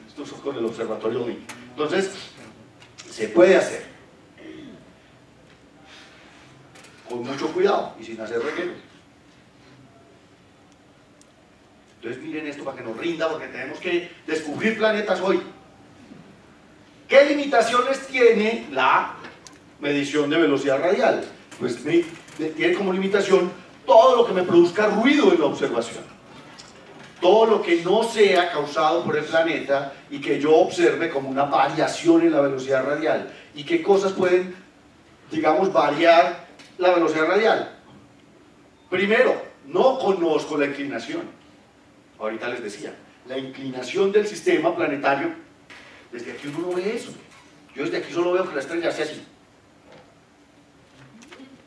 Esto es con el observatorio Link. Entonces, se puede hacer con mucho cuidado y sin hacer reguero. Entonces miren esto para que nos rinda, porque tenemos que descubrir planetas hoy. ¿Qué limitaciones tiene la medición de velocidad radial? Pues tiene como limitación todo lo que me produzca ruido en la observación. Todo lo que no sea causado por el planeta y que yo observe como una variación en la velocidad radial. ¿Y qué cosas pueden, digamos, variar la velocidad radial? Primero, no conozco la inclinación. Ahorita les decía, la inclinación del sistema planetario, desde aquí uno no ve eso. Yo desde aquí solo veo que la estrella hace así.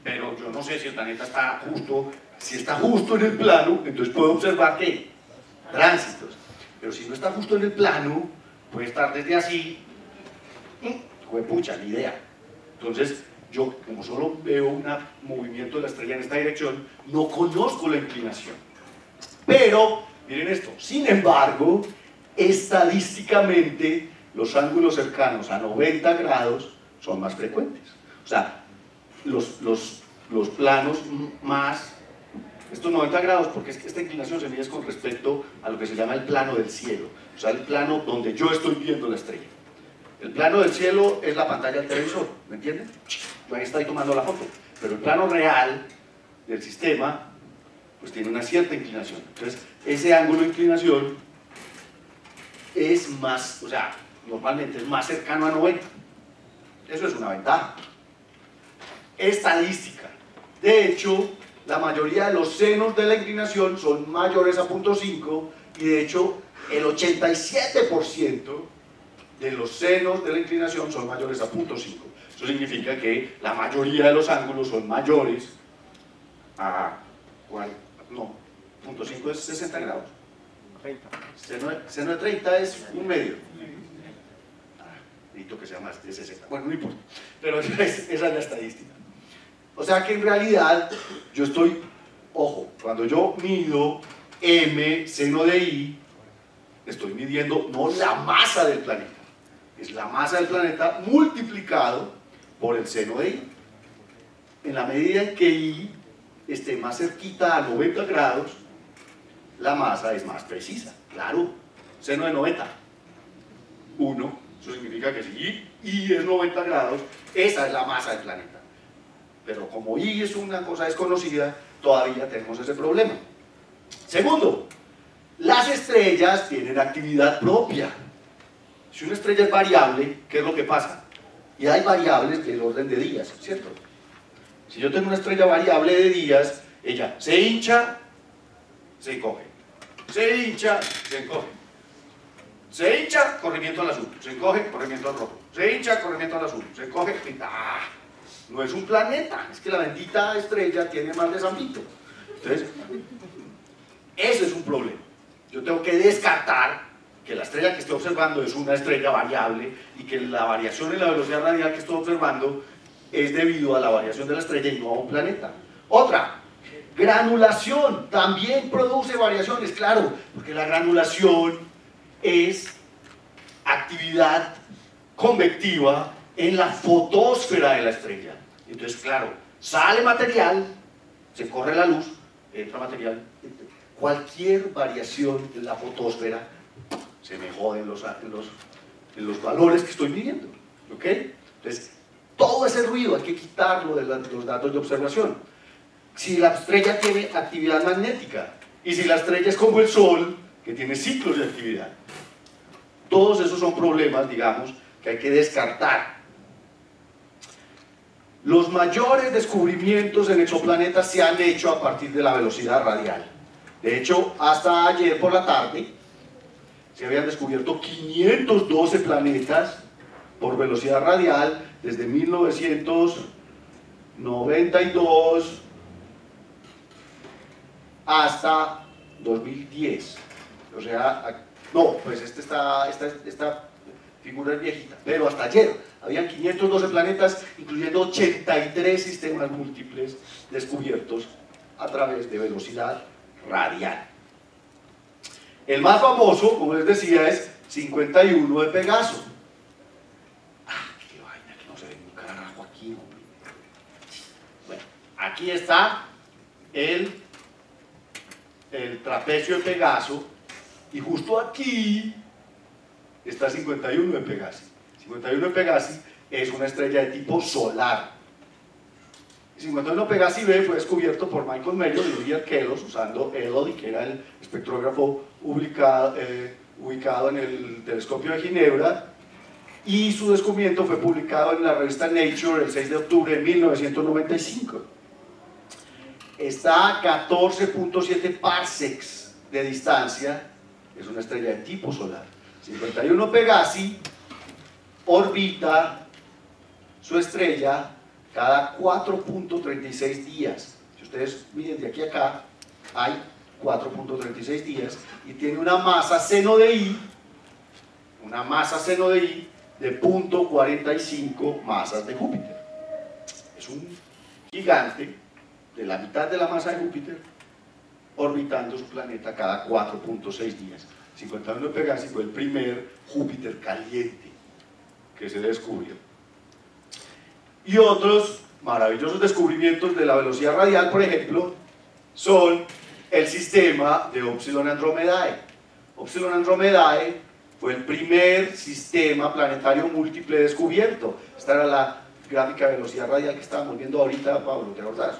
Pero yo no sé si el planeta está justo. Si está justo en el plano, entonces puedo observar ¿qué? Tránsitos. Pero si no está justo en el plano, puede estar desde así. Juepucha, ni idea. Entonces, yo como solo veo un movimiento de la estrella en esta dirección, no conozco la inclinación. Pero miren esto, sin embargo, estadísticamente los ángulos cercanos a 90 grados son más frecuentes. O sea, los planos más, estos 90 grados, porque es que esta inclinación se mide con respecto a lo que se llama el plano del cielo, o sea, el plano donde yo estoy viendo la estrella. El plano del cielo es la pantalla del televisor, ¿me entienden? Yo ahí estoy tomando la foto, pero el plano real del sistema pues tiene una cierta inclinación. Entonces, ese ángulo de inclinación es más, o sea, normalmente es más cercano a 90. Eso es una ventaja. Estadística. De hecho, la mayoría de los senos de la inclinación son mayores a 0.5 y de hecho el 87% de los senos de la inclinación son mayores a 0.5. Eso significa que la mayoría de los ángulos son mayores a... no, 0.5 es 60 grados. 30. Seno de 30 es un medio. Necesito que sea más de 60. Bueno, no importa. Pero esa es la estadística. O sea que en realidad yo estoy, ojo, cuando yo mido m seno de i, estoy midiendo no la masa del planeta, es la masa del planeta multiplicado por el seno de i. En la medida en que i esté más cerquita a 90 grados, la masa es más precisa. Claro, seno de 90, 1, eso significa que si i es 90 grados, esa es la masa del planeta. Pero como i es una cosa desconocida, todavía tenemos ese problema. Segundo, las estrellas tienen actividad propia. Si una estrella es variable, ¿qué es lo que pasa? Y hay variables del orden de días, ¿cierto? Si yo tengo una estrella variable de días, ella se hincha, se encoge. Se hincha, se encoge. Se hincha, corrimiento al azul. Se encoge, corrimiento al rojo. Se hincha, corrimiento al azul. Se encoge, ¡ah! No es un planeta, es que la bendita estrella tiene más de San Vito. Entonces, ese es un problema. Yo tengo que descartar que la estrella que estoy observando es una estrella variable y que la variación en la velocidad radial que estoy observando es debido a la variación de la estrella y no a un planeta. Otra, granulación, también produce variaciones, claro, porque la granulación es actividad convectiva en la fotosfera de la estrella. Entonces, claro, sale material, se corre la luz, entra material, cualquier variación en la fotosfera se me joden los valores que estoy midiendo, ¿ok? Entonces, todo ese ruido hay que quitarlo de los datos de observación. Si la estrella tiene actividad magnética y si la estrella es como el Sol, que tiene ciclos de actividad, todos esos son problemas, digamos, que hay que descartar. Los mayores descubrimientos en exoplanetas se han hecho a partir de la velocidad radial. De hecho, hasta ayer por la tarde se habían descubierto 512 planetas por velocidad radial desde 1992 hasta 2010. O sea, no, pues esta figura es viejita, pero hasta ayer habían 512 planetas, incluyendo 83 sistemas múltiples descubiertos a través de velocidad radial. El más famoso, como les decía, es 51 de Pegaso. ¡Ah, qué vaina que no se ve un carajo aquí, hombre! Bueno, aquí está el trapecio de Pegaso y justo aquí está 51 de Pegasi. 51 de Pegasi es una estrella de tipo solar. 51 de Pegasi B fue descubierto por Michael Mayor y William Kellos usando ELODI, que era el espectrógrafo ubicado en el telescopio de Ginebra, y su descubrimiento fue publicado en la revista Nature el 6 de octubre de 1995. Está a 14.7 parsecs de distancia, es una estrella de tipo solar. 51 Pegasi orbita su estrella cada 4.36 días. Si ustedes miden de aquí a acá, hay 4.36 días y tiene una masa seno de i, de 0.45 masas de Júpiter. Es un gigante de la mitad de la masa de Júpiter orbitando su planeta cada 4.6 días. 51 Pegasi fue el primer Júpiter caliente que se descubrió. Y otros maravillosos descubrimientos de la velocidad radial, por ejemplo, son el sistema de Upsilon Andromedae. Upsilon Andromedae fue el primer sistema planetario múltiple descubierto. Esta era la gráfica de velocidad radial que estábamos viendo ahorita, Pablo, ¿te acordás?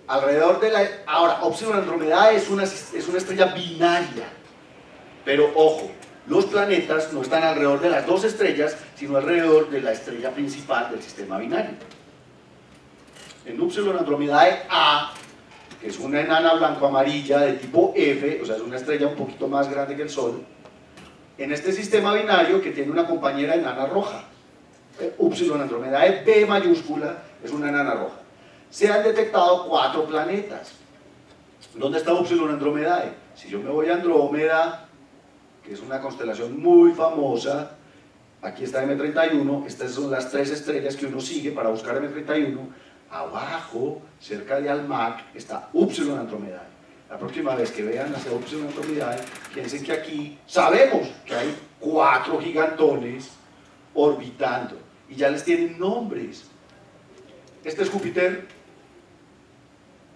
Alrededor de la... Ahora, Upsilon Andromedae es una estrella binaria, pero ojo, los planetas no están alrededor de las dos estrellas, sino alrededor de la estrella principal del sistema binario. En Upsilon Andromedae A que es una enana blanco-amarilla de tipo F, o sea, es una estrella un poquito más grande que el Sol, en este sistema binario que tiene una compañera enana roja. Upsilon Andromedae B mayúscula es una enana roja. Se han detectado 4 planetas. ¿Dónde está Upsilon Andromedae? Si yo me voy a Andrómeda, que es una constelación muy famosa, aquí está M31, estas son las 3 estrellas que uno sigue para buscar M31, abajo, cerca de Almagro, está Upsilon Andromedae. La próxima vez que vean hacia Upsilon Andromedae, piensen que aquí sabemos que hay 4 gigantones orbitando, y ya les tienen nombres. Este es Júpiter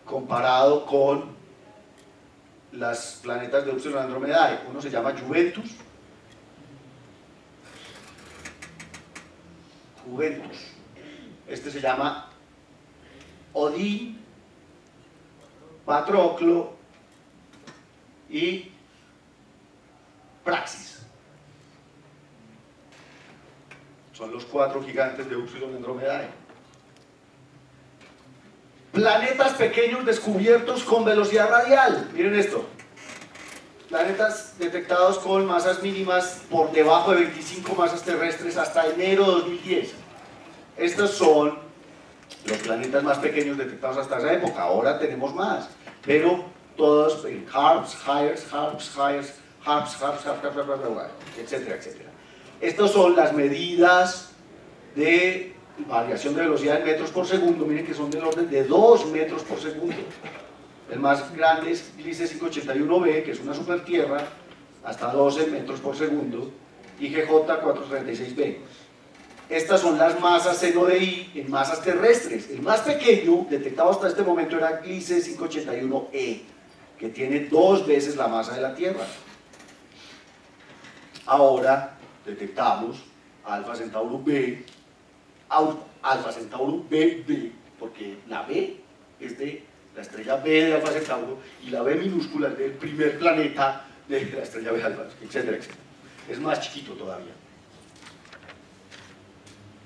comparado con las planetas de Upsilon Andromedae. Uno se llama Juventus, este se llama Odín, Patroclo y Praxis. Son los 4 gigantes de Upsilon Andromedae. Planetas pequeños descubiertos con velocidad radial. Miren esto. Planetas detectados con masas mínimas por debajo de 25 masas terrestres hasta enero de 2010. Estos son los planetas más pequeños detectados hasta esa época. Ahora tenemos más, pero todos HARPS, etcétera, etcétera. Estas son las medidas de variación de velocidad en metros por segundo. Miren que son del orden de 2 metros por segundo. El más grande es Gliese 581b, que es una supertierra, hasta 12 metros por segundo, y GJ 436b. Estas son las masas seno de I en masas terrestres. El más pequeño detectado hasta este momento era Gliese 581e, que tiene 2 veces la masa de la Tierra. Ahora detectamos Alfa Centauro B, Alfa Centauro BB, porque la B es de la estrella B de Alfa Centauro y la B minúscula es del primer planeta de la estrella B Alfa, etcétera, etcétera. Es más chiquito todavía.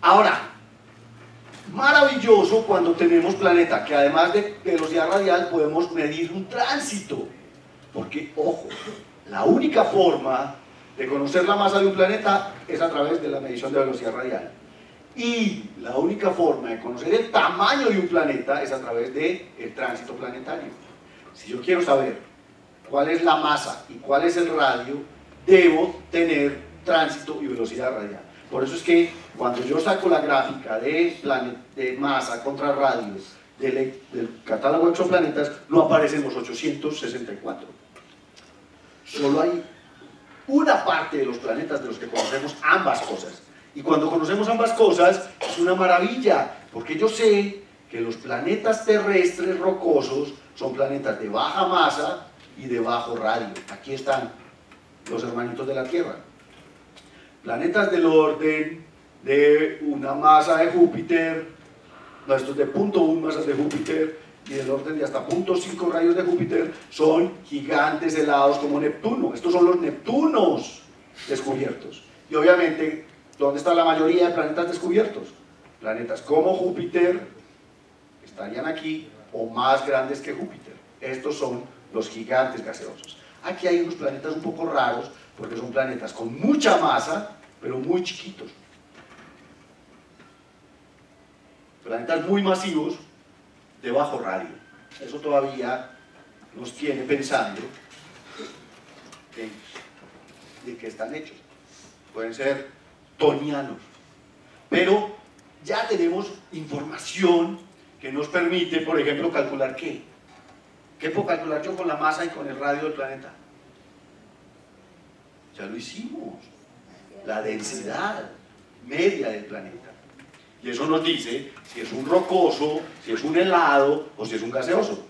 Ahora, maravilloso cuando tenemos planeta que además de velocidad radial podemos medir un tránsito, porque, ojo, la única forma de conocer la masa de un planeta es a través de la medición de velocidad radial. Y la única forma de conocer el tamaño de un planeta es a través del tránsito planetario. Si yo quiero saber cuál es la masa y cuál es el radio, debo tener tránsito y velocidad radial. Por eso es que cuando yo saco la gráfica de masa contra radio del catálogo de exoplanetas, no aparecen los 864. Solo hay una parte de los planetas de los que conocemos ambas cosas. Y cuando conocemos ambas cosas, es una maravilla, porque yo sé que los planetas terrestres rocosos son planetas de baja masa y de bajo radio. Aquí están los hermanitos de la Tierra. Planetas del orden de una masa de Júpiter, estos de 0.1 masas de Júpiter, y del orden de hasta 0.5 rayos de Júpiter, son gigantes helados como Neptuno. Estos son los Neptunos descubiertos. Y obviamente, ¿dónde está la mayoría de planetas descubiertos? Planetas como Júpiter estarían aquí, o más grandes que Júpiter. Estos son los gigantes gaseosos. Aquí hay unos planetas un poco raros, porque son planetas con mucha masa, pero muy chiquitos. Planetas muy masivos, de bajo radio. Eso todavía nos tiene pensando de qué están hechos. Pueden ser tonianos. Pero ya tenemos información que nos permite, por ejemplo, calcular ¿qué? ¿Qué puedo calcular yo con la masa y con el radio del planeta? Ya lo hicimos. La densidad media del planeta. Y eso nos dice si es un rocoso, si es un helado o si es un gaseoso.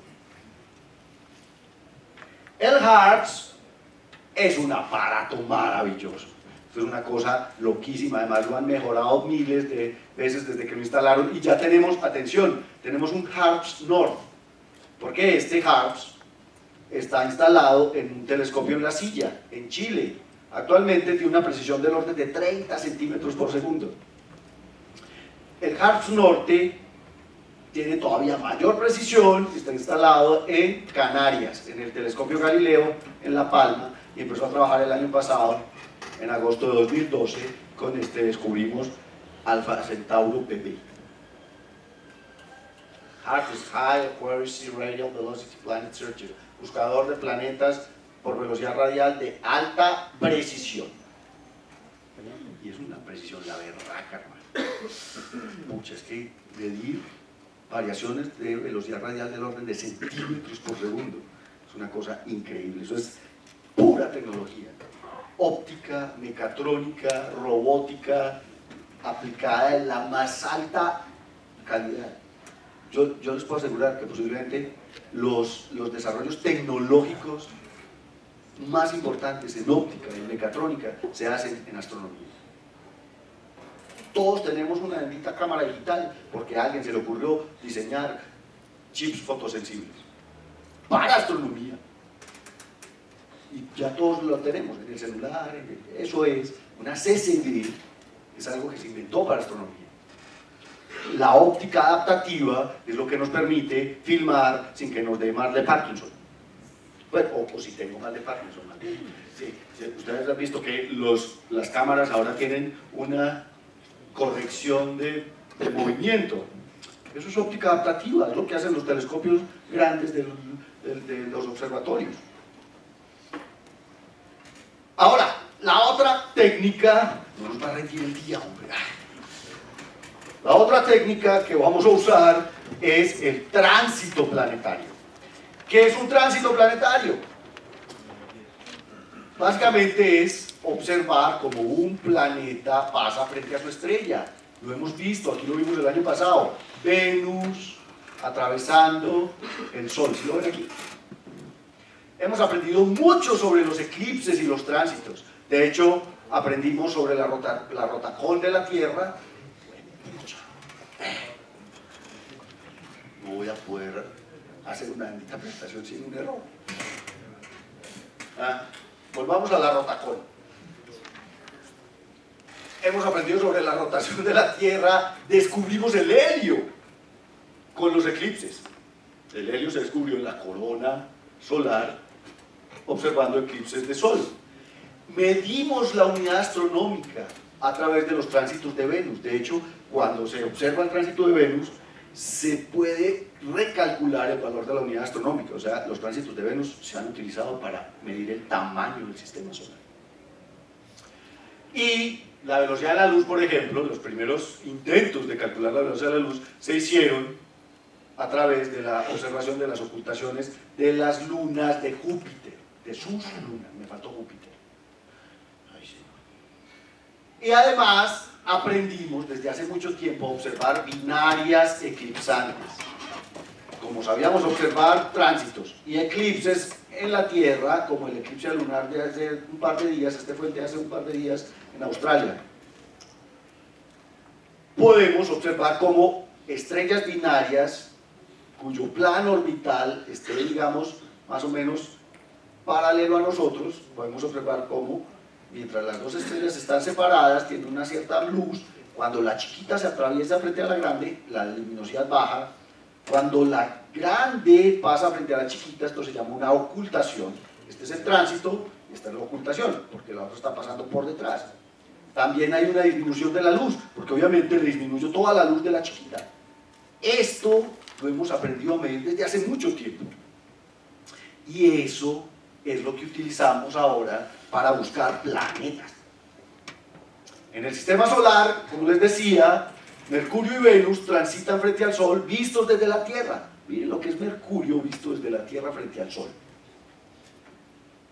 El HARPS es un aparato maravilloso. Esto es una cosa loquísima, además lo han mejorado miles de veces desde que lo instalaron y ya tenemos, atención, tenemos un HARPS North, porque este HARPS está instalado en un telescopio en La Silla, en Chile. Actualmente tiene una precisión del orden de 30 centímetros por segundo. El HARPS Norte tiene todavía mayor precisión, está instalado en Canarias, en el telescopio Galileo, en La Palma, y empezó a trabajar el año pasado, en agosto de 2012, con descubrimos Alpha Centauro BB. HARP es High Accuracy Radial Velocity Planet Searcher, buscador de planetas por velocidad radial de alta precisión. Y es una precisión la berraca, hermano. Muchas, es que medir variaciones de velocidad radial del orden de centímetros por segundo es una cosa increíble. Eso es pura tecnología. Óptica, mecatrónica, robótica, aplicada en la más alta calidad. Yo les puedo asegurar que posiblemente los desarrollos tecnológicos más importantes en óptica y en mecatrónica se hacen en astronomía. Todos tenemos una bendita cámara digital porque a alguien se le ocurrió diseñar chips fotosensibles para astronomía. Y ya todos lo tenemos en el celular. Eso es una CCD, es algo que se inventó para astronomía. La óptica adaptativa es lo que nos permite filmar sin que nos dé mal de Parkinson. Bueno, o si tengo mal de Parkinson. Sí, ustedes han visto que las cámaras ahora tienen una corrección de movimiento. Eso es óptica adaptativa, es lo que hacen los telescopios grandes de los observatorios. Ahora, la otra técnica, no nos va a rendir el día, hombre. La otra técnica que vamos a usar es el tránsito planetario. ¿Qué es un tránsito planetario? Básicamente es observar cómo un planeta pasa frente a su estrella. Lo hemos visto, aquí lo vimos el año pasado. Venus atravesando el Sol. ¿Sí lo ven aquí? Hemos aprendido mucho sobre los eclipses y los tránsitos. De hecho, aprendimos sobre la rotacón de la Tierra. No voy a poder hacer una bendita presentación sin un error. Volvamos a la rotacón. Hemos aprendido sobre la rotación de la Tierra, descubrimos el helio con los eclipses. El helio se descubrió en la corona solar observando eclipses de sol. Medimos la unidad astronómica a través de los tránsitos de Venus. De hecho, cuando se observa el tránsito de Venus, se puede recalcular el valor de la unidad astronómica. O sea, los tránsitos de Venus se han utilizado para medir el tamaño del sistema solar. Y la velocidad de la luz, por ejemplo, los primeros intentos de calcular la velocidad de la luz se hicieron a través de la observación de las ocultaciones de las lunas de Júpiter, de sus lunas, me faltó Júpiter. Ay, sí. Y además aprendimos desde hace mucho tiempo a observar binarias eclipsantes. Como sabíamos observar tránsitos y eclipses en la Tierra, como el eclipse lunar de hace un par de días, este fue el de hace un par de días en Australia, podemos observar cómo estrellas binarias cuyo plano orbital esté, digamos, más o menos paralelo a nosotros, podemos observar cómo mientras las dos estrellas están separadas, tienen una cierta luz. Cuando la chiquita se atraviesa frente a la grande, la luminosidad baja. Cuando la grande pasa frente a la chiquita, esto se llama una ocultación. Este es el tránsito y esta es la ocultación, porque la otra está pasando por detrás. También hay una disminución de la luz, porque obviamente le disminuyó toda la luz de la chiquita. Esto lo hemos aprendido a medir desde hace mucho tiempo. Y eso es lo que utilizamos ahora para buscar planetas. En el sistema solar, como les decía, Mercurio y Venus transitan frente al Sol vistos desde la Tierra. Miren lo que es Mercurio visto desde la Tierra frente al Sol.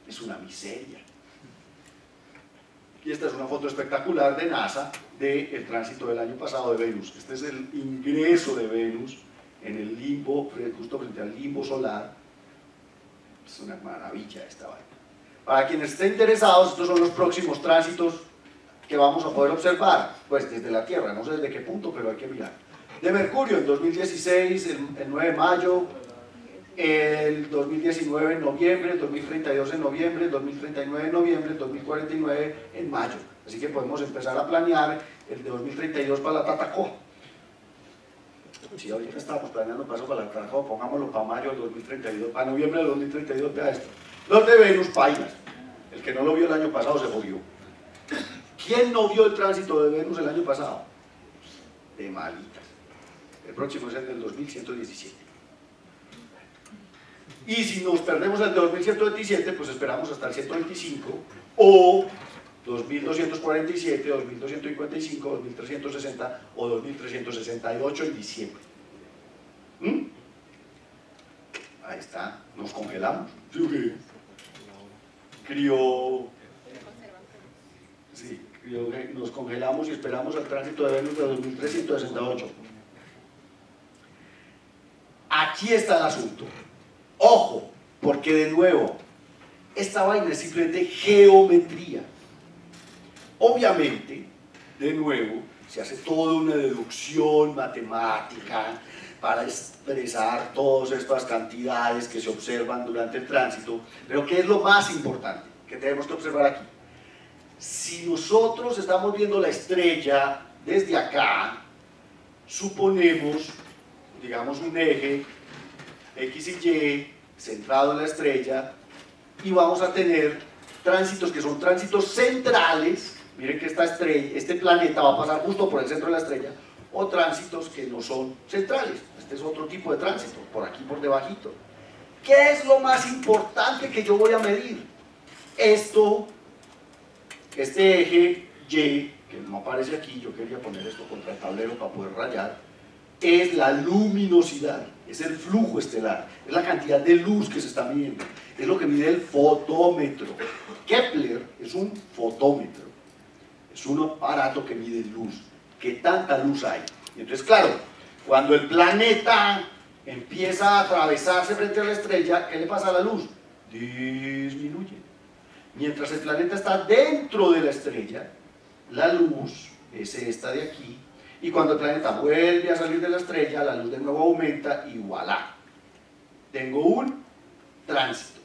Es una miseria. Y esta es una foto espectacular de NASA del tránsito del año pasado de Venus. Este es el ingreso de Venus en el limbo, justo frente al limbo solar. Es una maravilla esta vaina. Para quienes estén interesados, estos son los próximos tránsitos que vamos a poder observar, pues desde la Tierra, no sé desde qué punto, pero hay que mirar. De Mercurio en 2016, el 9 de mayo, el 2019 en noviembre, el 2032 en noviembre, el 2039 en noviembre, el 2049 en mayo. Así que podemos empezar a planear el de 2032 para la Tatacoa. Si ahorita estábamos planeando paso para la Caracao, pongámoslo para mayo del 2032, para noviembre del 2032, vea esto. Los de Venus, pailas. El que no lo vio el año pasado se jodió. ¿Quién no vio el tránsito de Venus el año pasado? De malitas. El próximo es el del 2117. Y si nos perdemos el de 2127, pues esperamos hasta el 125 o 2247, 2255, 2360 o 2368 en diciembre. Ahí está, nos congelamos. Nos congelamos y esperamos el tránsito de Venus de 2368. Aquí está el asunto. Ojo, porque de nuevo, esta vaina es simplemente geometría. Obviamente, de nuevo, se hace toda una deducción matemática para expresar todas estas cantidades que se observan durante el tránsito, pero ¿qué es lo más importante que tenemos que observar aquí? Si nosotros estamos viendo la estrella desde acá, suponemos, digamos, un eje X y Y centrado en la estrella, y vamos a tener tránsitos que son tránsitos centrales. Miren que esta estrella, este planeta va a pasar justo por el centro de la estrella, o tránsitos que no son centrales. Este es otro tipo de tránsito, por aquí por debajito. ¿Qué es lo más importante que yo voy a medir? Esto, este eje Y, que no aparece aquí, yo quería poner esto contra el tablero para poder rayar, es la luminosidad, es el flujo estelar, es la cantidad de luz que se está midiendo, es lo que mide el fotómetro. Kepler es un fotómetro, es un aparato que mide luz, qué tanta luz hay. Y entonces, claro, cuando el planeta empieza a atravesarse frente a la estrella, ¿qué le pasa a la luz? Disminuye. Mientras el planeta está dentro de la estrella, la luz es esta de aquí, y cuando el planeta vuelve a salir de la estrella, la luz de nuevo aumenta y voilà, tengo un tránsito.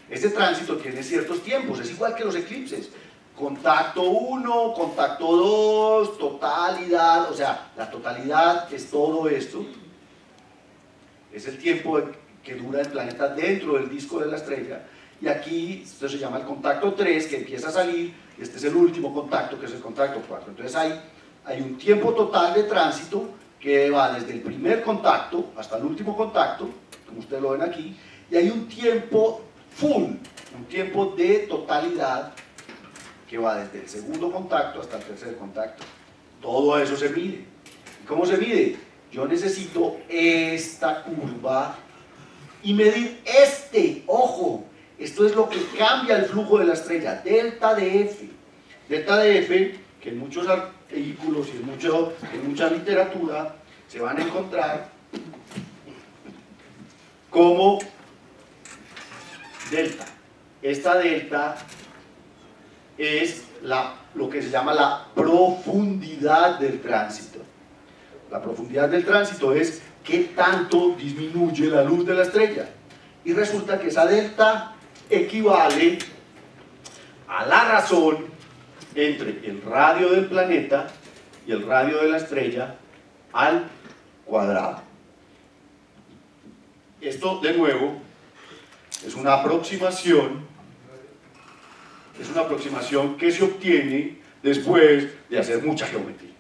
Este tránsito tiene ciertos tiempos, es igual que los eclipses. Contacto 1, contacto 2, totalidad, o sea, la totalidad es todo esto, es el tiempo que dura el planeta dentro del disco de la estrella, y aquí esto se llama el contacto 3, que empieza a salir, y este es el último contacto, que es el contacto 4. Entonces hay un tiempo total de tránsito que va desde el primer contacto hasta el último contacto, como ustedes lo ven aquí, y hay un tiempo full, un tiempo de totalidad que va desde el segundo contacto hasta el tercer contacto. Todo eso se mide. ¿Y cómo se mide? Yo necesito esta curva y medir ojo, esto es lo que cambia el flujo de la estrella, delta de F. Delta de F, que en muchos artículos y en mucha literatura se van a encontrar como delta. Esta delta es lo que se llama la profundidad del tránsito. La profundidad del tránsito es qué tanto disminuye la luz de la estrella. Y resulta que esa delta equivale a la razón entre el radio del planeta y el radio de la estrella al cuadrado. Esto, de nuevo, es una aproximación que se obtiene después de hacer mucha geometría.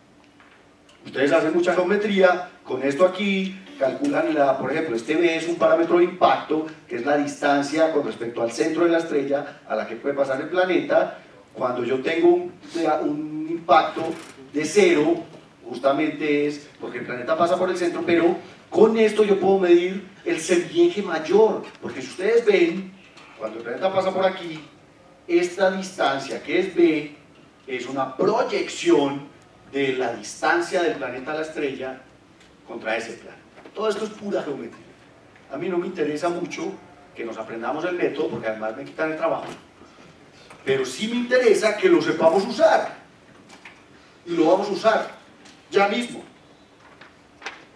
Ustedes hacen mucha geometría, con esto aquí calculan, por ejemplo, este B es un parámetro de impacto, que es la distancia con respecto al centro de la estrella a la que puede pasar el planeta. Cuando yo tengo un impacto de 0, justamente es porque el planeta pasa por el centro, pero con esto yo puedo medir el semieje mayor, porque si ustedes ven, cuando el planeta pasa por aquí, esta distancia que es B es una proyección de la distancia del planeta a la estrella contra ese plano. Todo esto es pura geometría. A mí no me interesa mucho que nos aprendamos el método, porque además me quitan el trabajo, pero sí me interesa que lo sepamos usar, y lo vamos a usar ya mismo.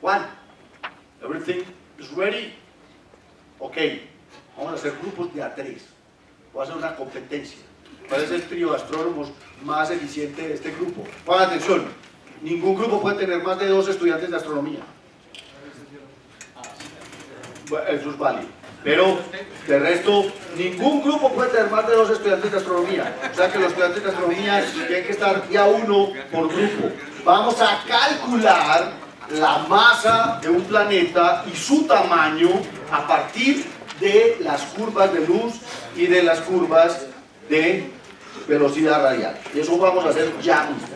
Juan, everything is ready? Ok, vamos a hacer grupos de A3. Voy a hacer una competencia. ¿Cuál es el trío de astrónomos más eficiente de este grupo? Pongan atención. ningún grupo puede tener más de 2 estudiantes de astronomía. Bueno, eso es válido. Pero, de resto, ningún grupo puede tener más de 2 estudiantes de astronomía. O sea que los estudiantes de astronomía tienen que estar ya 1 por grupo. Vamos a calcular la masa de un planeta y su tamaño a partir de las curvas de luz y de las curvas de velocidad radial. Y eso vamos a hacer ya mismo.